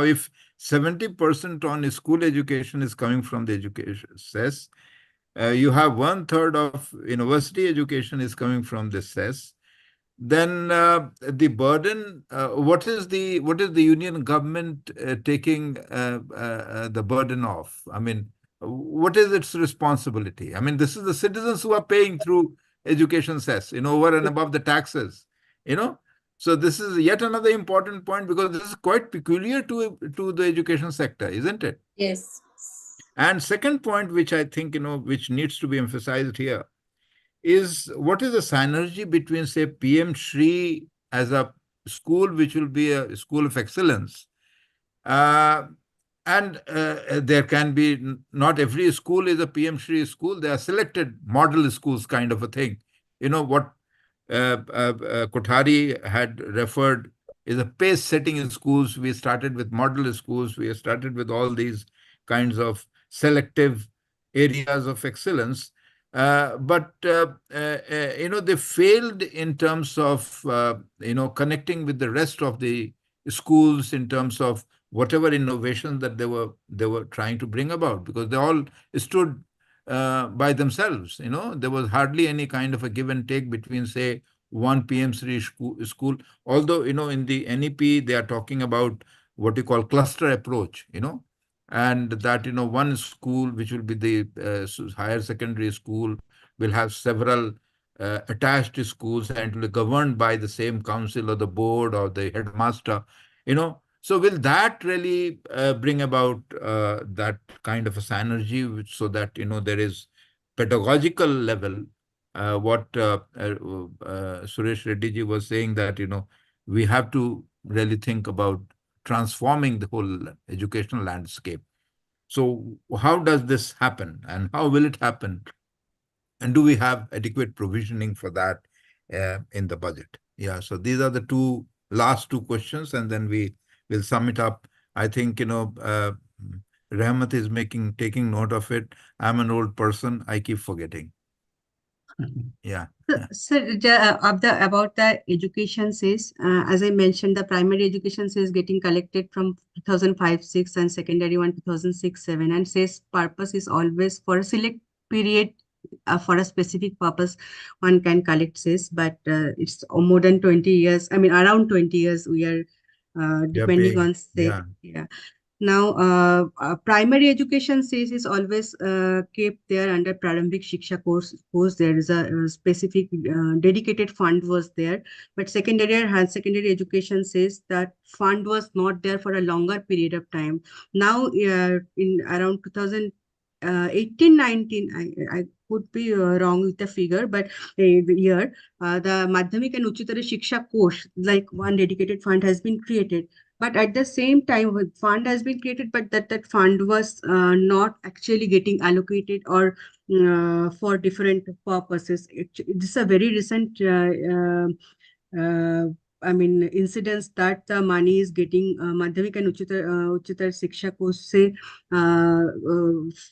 if 70% on school education is coming from the education cess, you have 1/3 of university education is coming from the cess. Then the burden, what is the union government taking the burden of? I mean, what is its responsibility? I mean, this is the citizens who are paying through education cess, over and above the taxes, So this is yet another important point, because this is quite peculiar to the education sector, isn't it? Yes. And second point, which I think, which needs to be emphasized here, is what is the synergy between, say, PM Shri as a school, which will be a school of excellence, and there can be, not every school is a PM Shri school. There are selected model schools, kind of a thing. What Kothari had referred is a pace setting in schools. We started with model schools. We started with all these kinds of selective areas of excellence. But they failed in terms of, connecting with the rest of the schools in terms of whatever innovation that they were trying to bring about, because they all stood by themselves. There was hardly any kind of a give and take between, say, one PM3 school. Although, in the NEP, they are talking about what you call cluster approach, and that, one school, which will be the higher secondary school, will have several attached schools and will be governed by the same council or the board or the headmaster, So will that really bring about that kind of a synergy, so that, there is pedagogical level, what Suresh Reddy ji was saying, that, we have to really think about transforming the whole educational landscape. So how does this happen, and how will it happen? And do we have adequate provisioning for that in the budget? Yeah, so these are the last two questions, and then we will sum it up. I think, Rahmat is taking note of it. I'm an old person. I keep forgetting. Yeah. So, about the education says, as I mentioned, the primary education says getting collected from 2005-06 and secondary one 2006-07, and says purpose is always for a select period, for a specific purpose one can collect says, but it's more than 20 years. I mean, around 20 years we are depending on say, yeah. Now, primary education says is always kept there under Prarambhik Shiksha course. There is a specific dedicated fund was there, but secondary and higher secondary education says that fund was not there for a longer period of time. Now, in around 2018-19, I could be wrong with the figure, but the year, the Madhyamik and Uchitara Shiksha course, like one dedicated fund has been created. But at the same time, fund has been created, but that fund was not actually getting allocated or for different purposes. This is a very recent incidents that the money is getting Madhyamik and Uchitar Shiksha course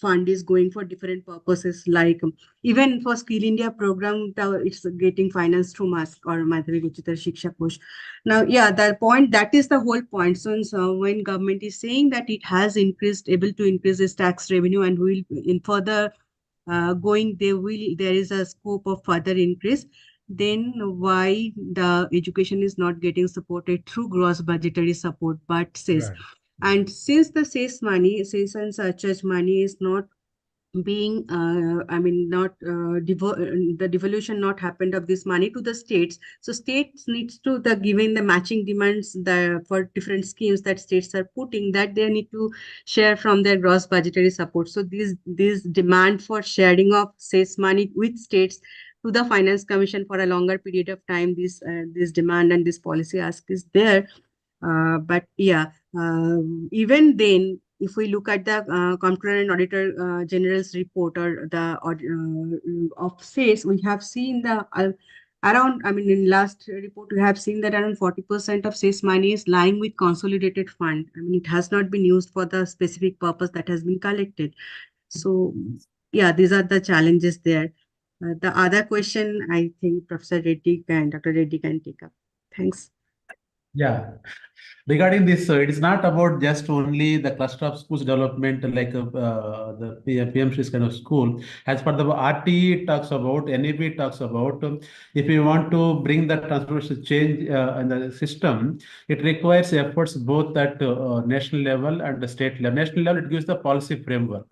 fund is going for different purposes, like even for Skill India program, it's getting financed through MASK or Madhyamik Uchitar Shiksha course. Now, yeah, that is the whole point. So when government is saying that it has able to increase its tax revenue, and will in further there is a scope of further increase, then why the education is not getting supported through gross budgetary support, but says, right. And since the says and such money is not being, the devolution not happened of this money to the states. So states needs to given the matching demands for different schemes that states are putting, that they need to share from their gross budgetary support. So this demand for sharing of says money with states to the Finance Commission for a longer period of time, this demand and this policy ask is there. But yeah, even then, if we look at the Comptroller and Auditor General's report or the of SACE, we have seen the in last report, we have seen that around 40% of SACE money is lying with consolidated fund. It has not been used for the specific purpose that has been collected. So yeah, these are the challenges there. The other question, I think Dr. Reddy can take up. Thanks. Yeah. Regarding this, it is not about just only the cluster of schools development, like the PMC kind of school. As per the RTE, it talks about, NEP talks about, if you want to bring the transformation change in the system, it requires efforts both at national level and the state level. National level, it gives the policy framework.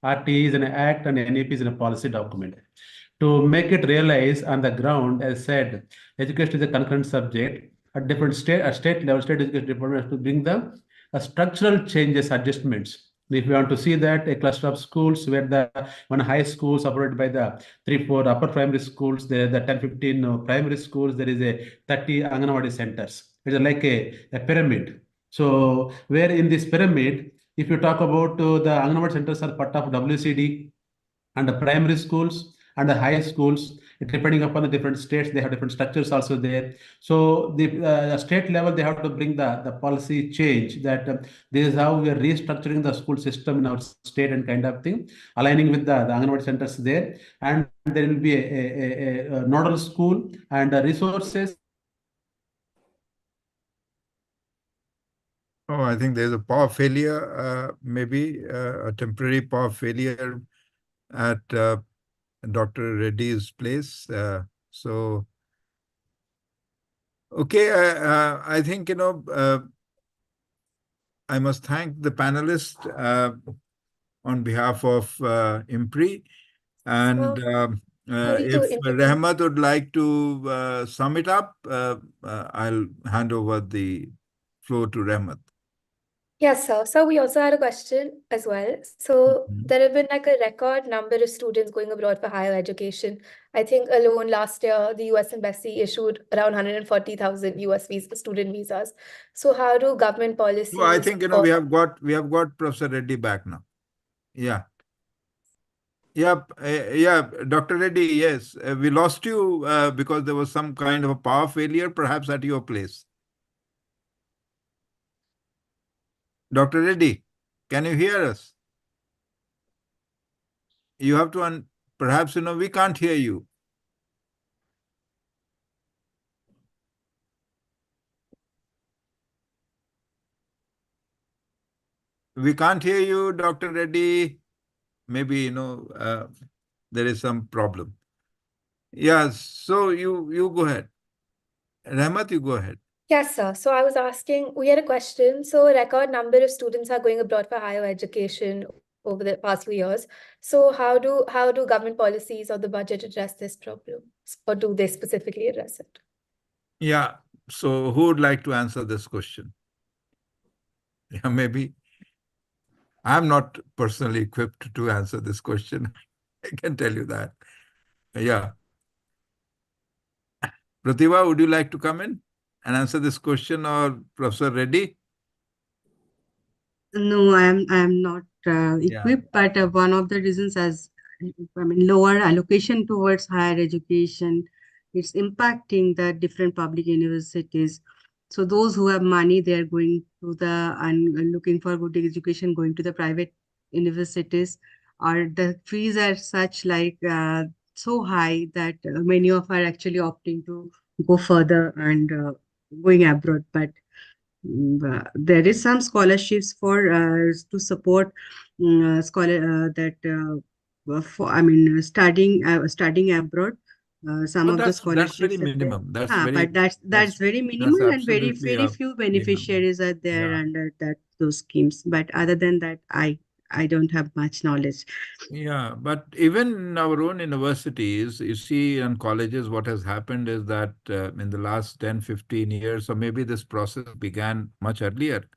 RTE is an act and NEP is a policy document. to make it realize on the ground, as said, education is a concurrent subject at different state level, state education department has to bring the structural changes, adjustments. If you want to see that a cluster of schools where the one high school supported by the 3-4 upper primary schools, there are the 10-15 primary schools, there is a 30 Anganwadi centers. It's like a pyramid. So where in this pyramid, if you talk about the Anganwadi centers are part of WCD, and the primary schools and the high schools, depending upon the different states, they have different structures also there. So the state level, they have to bring the policy change that this is how we are restructuring the school system in our state and kind of thing, aligning with the Anganwadi centers there. And there will be a nodal school and resources. Oh, I think there's a power failure, maybe a temporary power failure at Dr. Reddy's place. So, okay, I think, I must thank the panelists on behalf of IMPRI. And Sorry to if intervene. Rahmat would like to sum it up, I'll hand over the floor to Rahmat. Yes, sir. So we also had a question as well. So there have been like a record number of students going abroad for higher education. I think alone last year, the US Embassy issued around 140,000 US student visas. So how do government policies? So I think, we have got Professor Reddy back now. Yeah. Yeah, yeah, Dr. Reddy, yes. We lost you because there was some kind of a power failure, perhaps at your place. Dr. Reddy, can you hear us? You have to, perhaps, we can't hear you. We can't hear you, Dr. Reddy. Maybe, there is some problem. Yeah, so you go ahead. Rahmat, you go ahead. Yes, sir. So I was asking, we had a question. So a record number of students are going abroad for higher education over the past few years. So how do government policies or the budget address this problem? Or do they specifically address it? Yeah, so who would like to answer this question? Yeah, maybe. I'm not personally equipped to answer this question. I can tell you that. Yeah. Protiva, would you like to come in and answer this question, or Professor Reddy? No, I am not equipped, but one of the reasons lower allocation towards higher education, it's impacting the different public universities. So those who have money, they are going to and looking for good education, going to the private universities, or the fees are such so high that many of are actually opting to go further and going abroad. But there is some scholarships for to support studying abroad. Some of the scholarships that's very are there. minimum. But that's very minimal, and very few beneficiaries are there Yeah. under those schemes. But other than that, I don't have much knowledge. Yeah, but even in our own universities, you see, and colleges, what has happened is that in the last 10, 15 years, or maybe this process began much earlier,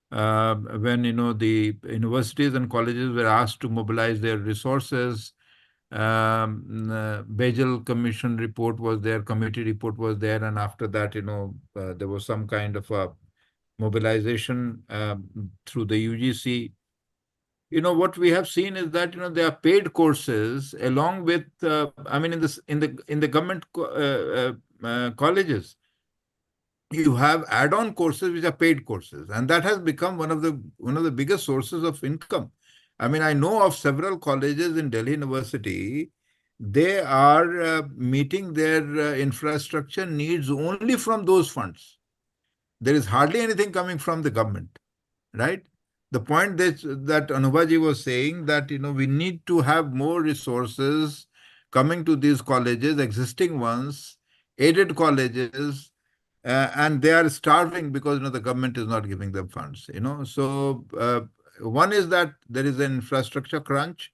when, the universities and colleges were asked to mobilize their resources. Bajal Commission report was there, committee report was there, and after that, there was some kind of a mobilization through the UGC. What we have seen is that there are paid courses along with in the government colleges, you have add-on courses which are paid courses, and that has become one of the biggest sources of income. I know of several colleges in Delhi University. They are meeting their infrastructure needs only from those funds. There is hardly anything coming from the government, right? The point that Anubha was saying, that we need to have more resources coming to these colleges, existing ones, aided colleges, and they are starving because the government is not giving them funds. So one is that there is an infrastructure crunch.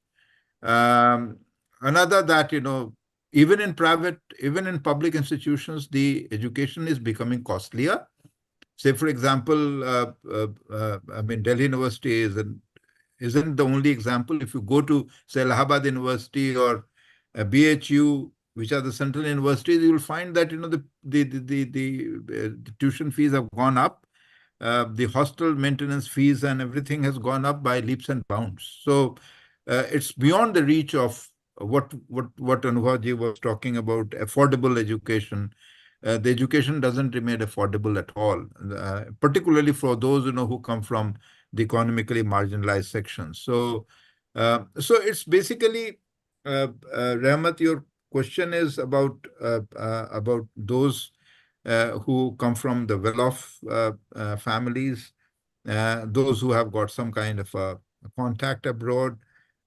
another that, even in public institutions, the education is becoming costlier. Say, for example, I mean, Delhi University isn't the only example. If you go to, say, Allahabad University or BHU, which are the central universities, you will find that, the tuition fees have gone up. The hostel maintenance fees and everything has gone up by leaps and bounds. So it's beyond the reach of what Anubha was talking about, affordable education. The education doesn't remain affordable at all, particularly for those who come from the economically marginalized sections. So it's basically, Rahmat, your question is about those who come from the well-off families, those who have got some kind of a contact abroad.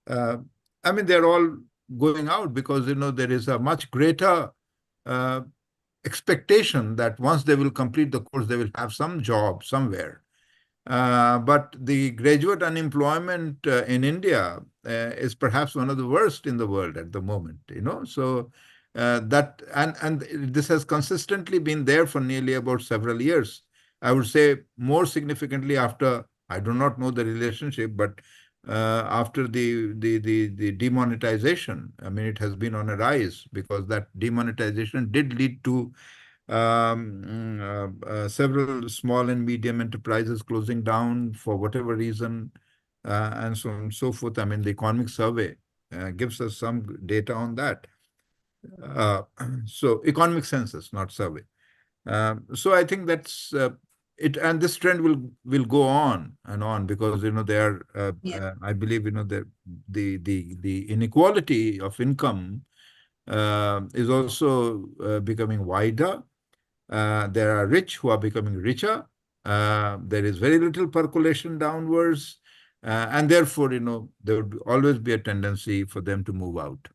Uh, I mean, they're all going out because, there is a much greater uh, expectation that once they will complete the course, they will have some job somewhere. But the graduate unemployment in India is perhaps one of the worst in the world at the moment, So that and this has consistently been there for nearly about several years. I would say more significantly after, I do not know the relationship, but after the demonetization, I mean, it has been on a rise because that demonetization did lead to several small and medium enterprises closing down for whatever reason, and so on and so forth. I mean, the economic survey gives us some data on that. Uh, so economic census, not survey. So I think that's it, and this trend will go on and on because there I believe the inequality of income is also becoming wider. There are rich who are becoming richer. There is very little percolation downwards. And therefore, there would always be a tendency for them to move out.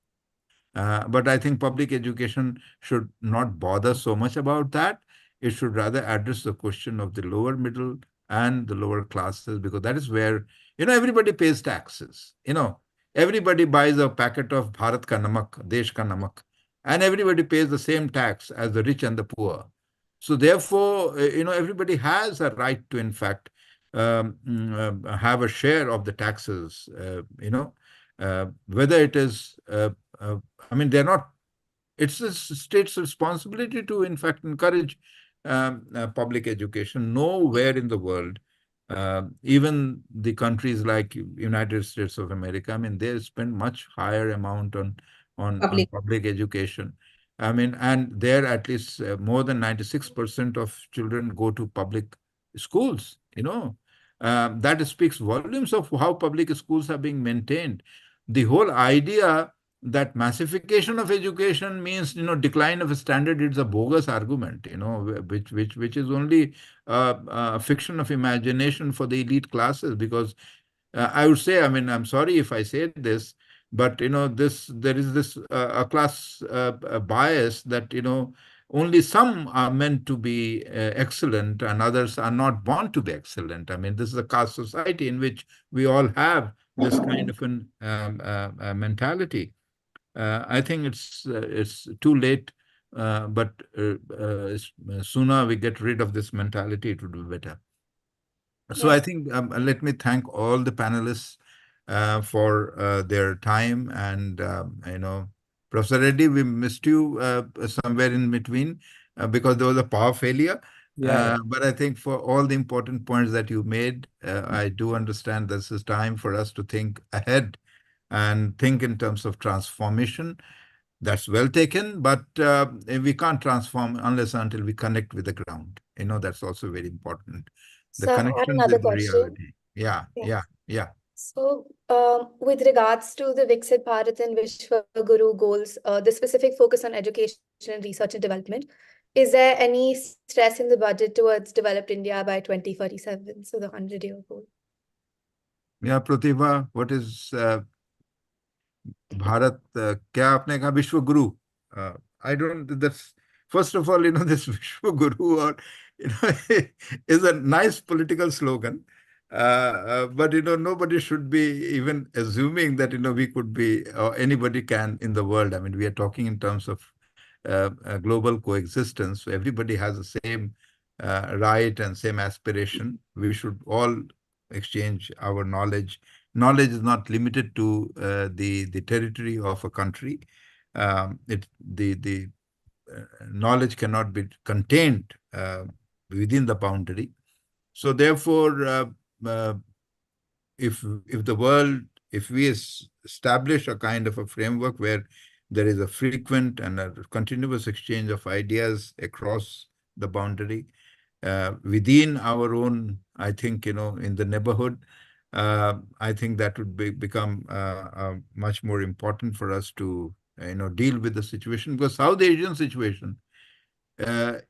But I think public education should not bother so much about that. It should rather address the question of the lower middle and the lower classes, because that is where, everybody pays taxes. Everybody buys a packet of Bharat ka namak, Desh ka namak, and everybody pays the same tax as the rich and the poor. So therefore, everybody has a right to, in fact, have a share of the taxes, whether it is, I mean, they're not, it's the state's responsibility to, in fact, encourage public education. Nowhere in the world, even the countries like United States of America, I mean, they spend much higher amount on public education. I mean, and there at least more than 96% of children go to public schools, that speaks volumes of how public schools are being maintained. The whole idea that massification of education means, decline of standard, it's a bogus argument, which is only a fiction of imagination for the elite classes. Because I would say, I mean, I'm sorry if I say this, but there is this a class bias that only some are meant to be excellent and others are not born to be excellent. I mean, this is a caste society in which we all have this kind of an mentality. I think it's too late, but sooner we get rid of this mentality, it would be better. So I think let me thank all the panelists for their time, and Professor Reddy, we missed you somewhere in between because there was a power failure. But I think for all the important points that you made, I do understand this is time for us to think ahead and think in terms of transformation. That's well taken, but we can't transform unless until we connect with the ground. That's also very important. The So I had connection another with the question. reality. Yeah. So, with regards to the Viksit Bharat and Vishwa Guru goals, the specific focus on education and research and development, is there any stress in the budget towards developed India by 2047? So the 100-year goal. Yeah, Protiva, what is Bharat? क्या आपने कहा विश्व गुरु? I don't. That's first of all, this Vishwa Guru, or is a nice political slogan. But nobody should be even assuming that we could be, or anybody can in the world. I mean, we are talking in terms of global coexistence. So everybody has the same right and same aspiration. We should all exchange our knowledge. Knowledge is not limited to the territory of a country. The knowledge cannot be contained within the boundary. So therefore, uh, if the world, if we establish a kind of a framework where there is a frequent and a continuous exchange of ideas across the boundary, within our own, I think, in the neighborhood, I think that would become much more important for us to, deal with the situation, because South Asian situation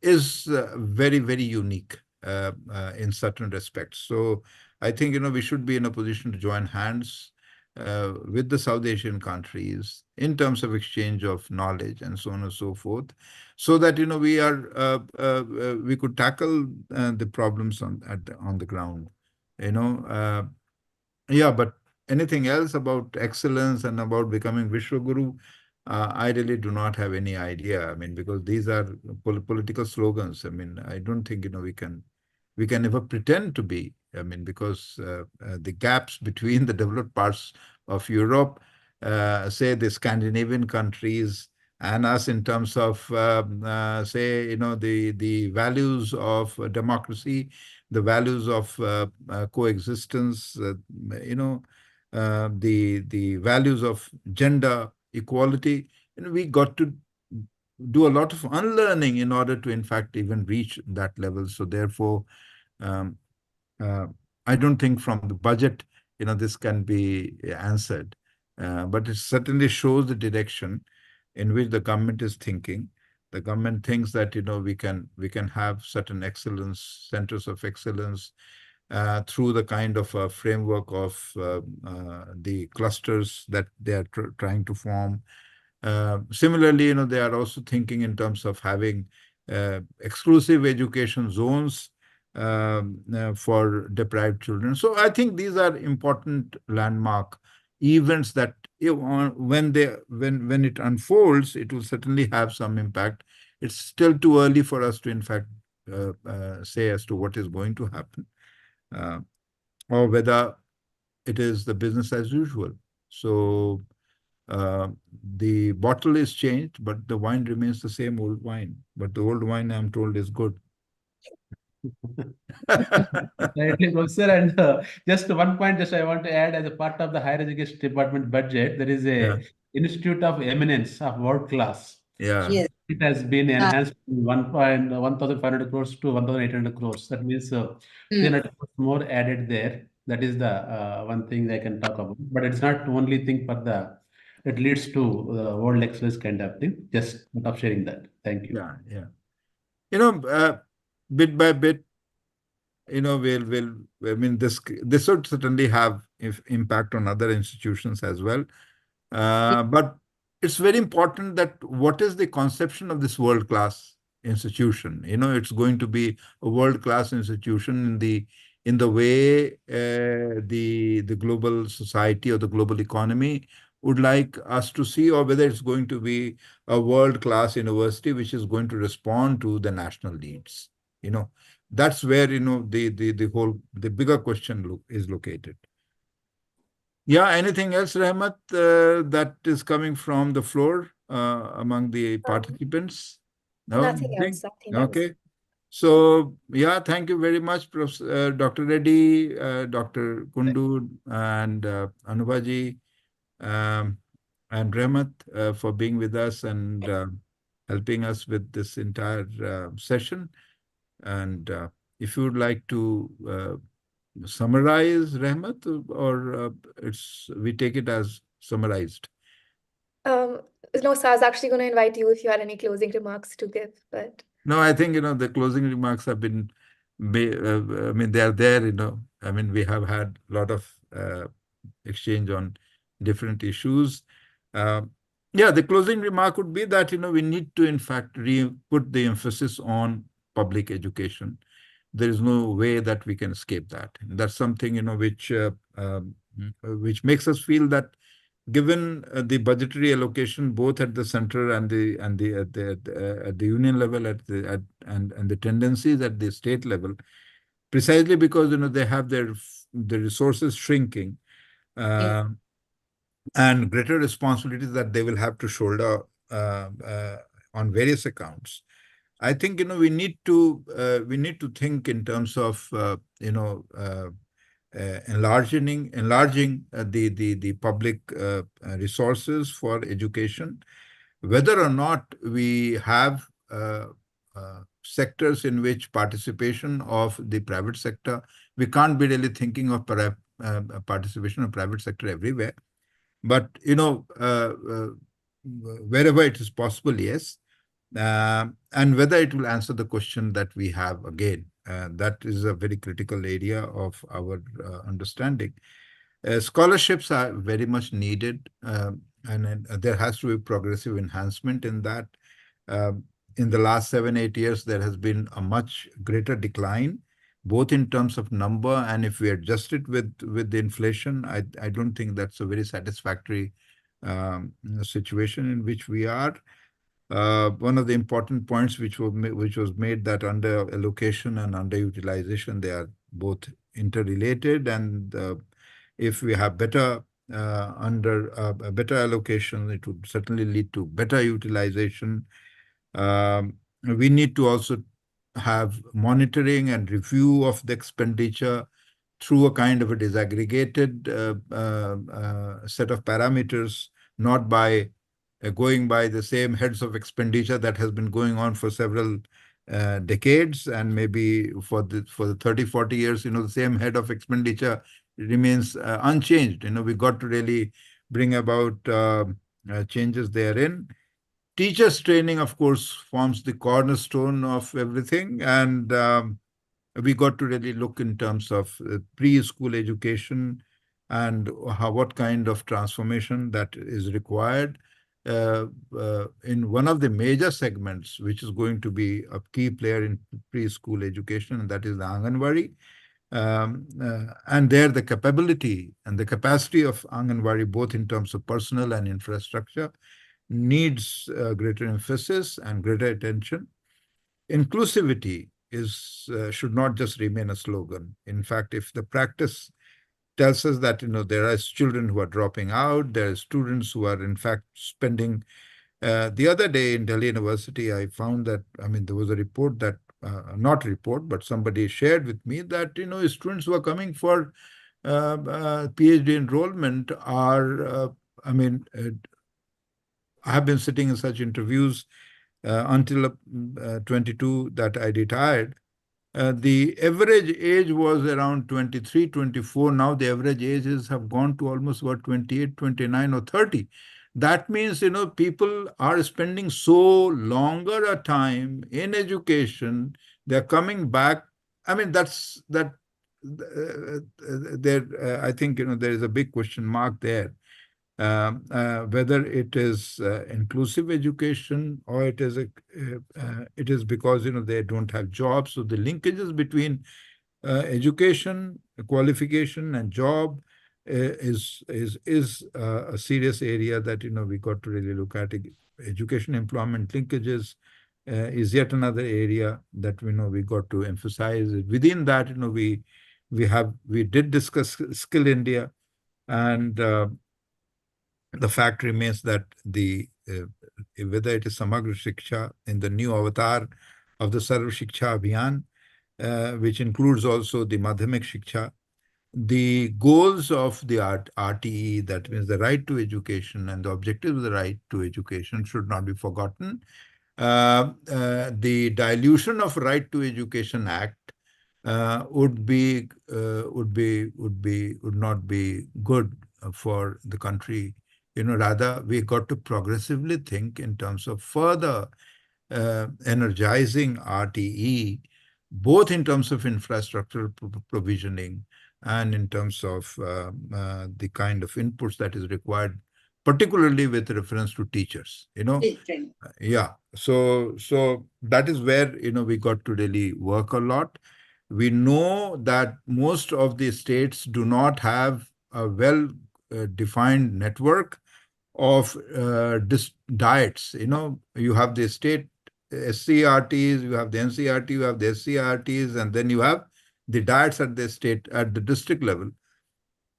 is very, very unique in certain respects. So I think, we should be in a position to join hands with the South Asian countries in terms of exchange of knowledge and so on and so forth, so that, we could tackle the problems on the ground, yeah, but anything else about excellence and about becoming Vishwaguru, I really do not have any idea. I mean, because these are political slogans. I mean, I don't think, we can never pretend to be. I mean, because the gaps between the developed parts of Europe, say the Scandinavian countries, and us in terms of, say, the values of democracy, the values of coexistence, the values of gender equality, we got to do a lot of unlearning in order to, in fact, even reach that level. So therefore, um, uh, I don't think from the budget, this can be answered. But it certainly shows the direction in which the government is thinking. The government thinks that, we can have certain excellence, centers of excellence, through the kind of a framework of the clusters that they are trying to form. Similarly, they are also thinking in terms of having exclusive education zones for deprived children. So I think these are important landmark events that, when it unfolds, it will certainly have some impact. It's still too early for us to, in fact, say as to what is going to happen, uh, or whether it is the business as usual. So uh, the bottle is changed, but the wine remains the same old wine. But the old wine, I'm told, is good. Rightly, Professor. And just one point, just I want to add, as a part of the higher education department budget, there is Yeah, a Institute of Eminence of World Class. yeah, Yes. It has been Uh, enhanced from 1,500 crores to 1,800 crores. That means mm. 300 crores more added there. That is the one thing I can talk about. But it's not only thing for the, it leads to world excellence kind of thing. Just thought of sharing that. Thank you. yeah, yeah. You know, bit by bit, I mean, this would certainly have impact on other institutions as well. But it's very important that what is the conception of this world-class institution? It's going to be a world-class institution in the way the global society or the global economy would like us to see, or whether it's going to be a world-class university which is going to respond to the national needs. That's where the bigger question is located. Yeah, anything else, Rahmat, that is coming from the floor among the participants? No? Nothing Nothing? else. I think that was Okay. So, yeah, thank you very much, Dr. Reddy, Dr. Kundu, and Anubha ji, um, and Rahmat for being with us and helping us with this entire session. And if you would like to summarize, Rahmat, or we take it as summarized? Um, no, so I was actually going to invite you if you had any closing remarks to give, but No, I think, the closing remarks have been, I mean, they are there, I mean, we have had a lot of exchange on different issues. Yeah, the closing remark would be that, we need to, in fact, put the emphasis on public education. there is no way that we can escape that. And that's something, which makes us feel that given the budgetary allocation both at the center and at the union level and the tendencies at the state level, precisely because they have the resources shrinking and greater responsibilities that they will have to shoulder on various accounts. I think we need to think in terms of enlarging the public resources for education, whether or not we have sectors in which participation of the private sector, we can't be really thinking of participation of private sector everywhere, but wherever it is possible, yes. And whether it will answer the question that we have again. That is a very critical area of our understanding. Scholarships are very much needed, and there has to be progressive enhancement in that. In the last 7-8 years, there has been a much greater decline, both in terms of number, and if we adjust it with the inflation, I don't think that's a very satisfactory situation in which we are. One of the important points which was made that under allocation and underutilization, they are both interrelated, and if we have better better allocation, it would certainly lead to better utilization. We need to also have monitoring and review of the expenditure through a kind of a disaggregated set of parameters, not by going by the same heads of expenditure that has been going on for several decades, and maybe for the 30-40 years, the same head of expenditure remains unchanged. We got to really bring about changes therein. Teachers training, of course, forms the cornerstone of everything, and we got to really look in terms of preschool education and what kind of transformation that is required in one of the major segments, which is going to be a key player in preschool education, and that is the Anganwadi. And there the capability and the capacity of Anganwadi, both in terms of personnel and infrastructure, needs greater emphasis and greater attention. Inclusivity should not just remain a slogan. In fact, if the practice tells us that there are children who are dropping out, there are students who are in fact spending. The other day in Delhi University, I found that there was a report that not report, but somebody shared with me that students who are coming for PhD enrollment are I have been sitting in such interviews until 22 that I retired. The average age was around 23, 24. Now the average ages have gone to almost about 28, 29 or 30. That means, people are spending so longer a time in education. They're coming back. I think, there is a big question mark there. Whether it is inclusive education or it is because they don't have jobs. So the linkages between education, qualification, and job is a serious area that we got to really look at. Education employment linkages is yet another area that we got to emphasize. Within that, we did discuss Skill India, and the fact remains that whether it is Samagra Shiksha in the new avatar of the Sarva Shiksha Abhiyan, which includes also the Madhyamik Shiksha, the goals of the RTE, that means the right to education and the objectives of the right to education, should not be forgotten. The dilution of Right to Education Act would not be good for the country. Rather, we got to progressively think in terms of further energizing RTE, both in terms of infrastructure provisioning and in terms of the kind of inputs that is required, particularly with reference to teachers. Yeah. So that is where we got to really work a lot. We know that most of the states do not have a well-defined network of diets. You have the state SCRTs, you have the NCRT, you have the SCRTs, and then you have the diets at the district level.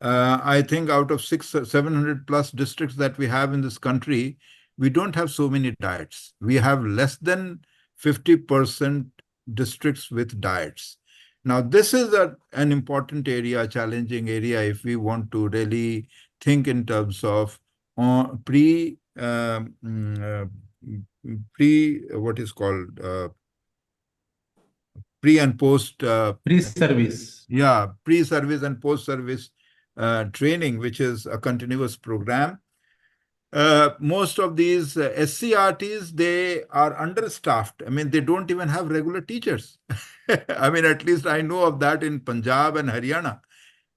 I think out of 700 plus districts that we have in this country, we don't have so many diets. We have less than 50% districts with diets. Now, this is an important area, a challenging area, if we want to really think in terms of what is called pre and post Pre-service. Pre-service and post-service training, which is a continuous program. Most of these SCRTs, they are understaffed. I mean, they don't even have regular teachers. I mean, at least I know of that in Punjab and Haryana,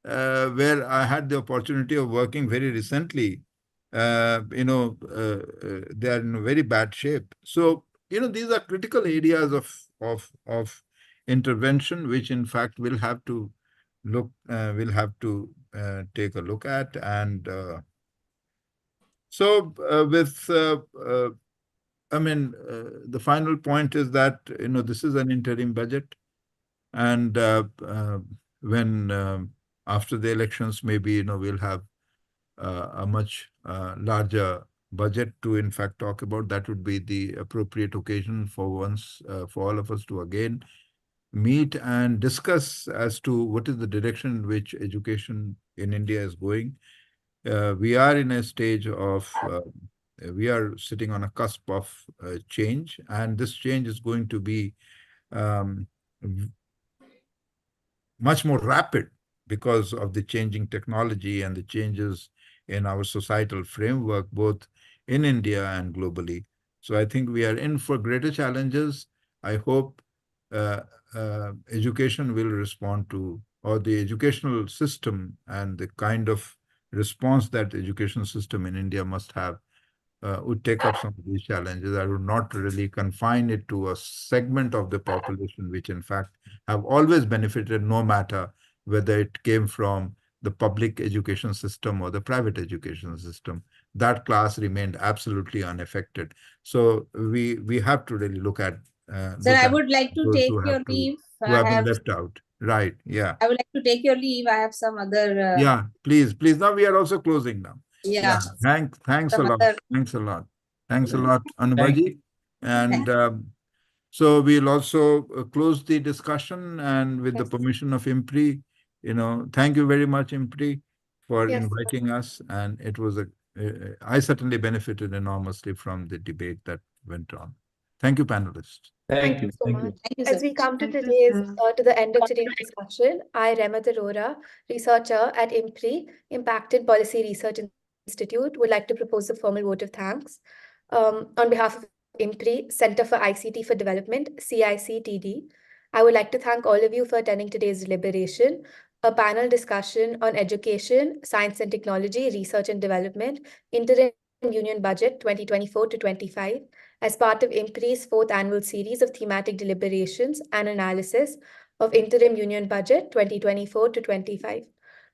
where I had the opportunity of working very recently. They are in very bad shape. So, these are critical areas of intervention, which in fact we'll have to take a look at. And the final point is that this is an interim budget, and when after the elections, maybe we'll have a much larger budget to in fact talk about. That would be the appropriate occasion for all of us to again meet and discuss as to what is the direction in which education in India is going. We are in a stage of, we are sitting on a cusp of change, and this change is going to be much more rapid because of the changing technology and the changes in our societal framework, both in India and globally. So I think we are in for greater challenges. I hope education will respond to, or the educational system and the kind of response that the education system in India must have would take up some of these challenges. I would not really confine it to a segment of the population which in fact have always benefited, no matter whether it came from the public education system or the private education system. That class remained absolutely unaffected. So we have to really look at Sir, I would like to those take who your leave. who have been left out. Right. Yeah. I would like to take your leave. I have some other. Yeah. Please. Now we are also closing now. Yeah. Thanks a some lot. other. Thanks a lot. Thanks a lot, Anubhaji. And so we'll also close the discussion, and with the permission of IMPRI, thank you very much, IMPRI, for inviting us. And it was I certainly benefited enormously from the debate that went on. Thank you, panelists. Thank you so much. Thank you, sir. As we come to Thank you, to the end of today's discussion, I, Remat Arora, researcher at IMPRI, Impact and Policy Research Institute, would like to propose a formal vote of thanks. On behalf of IMPRI, Center for ICT for Development, CICTD, I would like to thank all of you for attending today's deliberation, a panel discussion on education, science and technology, research and development, interim union budget 2024 to 25, as part of IMPRI's 4th annual series of thematic deliberations and analysis of interim union budget 2024 to 25.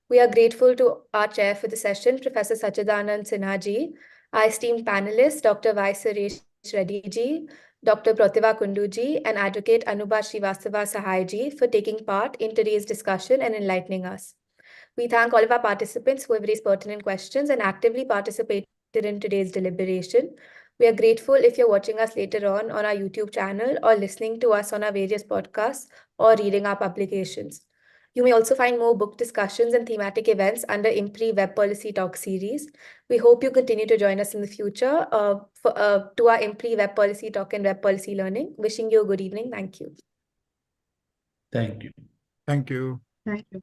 We are grateful to our chair for the session, Professor Sachidanand Sinha ji, our esteemed panelists, Dr. Y. Suresh Reddy ji, Dr. Protiva Kundu ji, and Advocate Anubha Shrivastava Sahai ji for taking part in today's discussion and enlightening us. We thank all of our participants who have raised pertinent questions and actively participated in today's deliberation. We are grateful if you're watching us later on our YouTube channel, or listening to us on our various podcasts, or reading our publications. You may also find more book discussions and thematic events under IMPRI Web Policy Talk series. We hope you continue to join us in the future to our IMPRI Web Policy Talk and Web Policy Learning. Wishing you a good evening. Thank you. Thank you. Thank you. Thank you.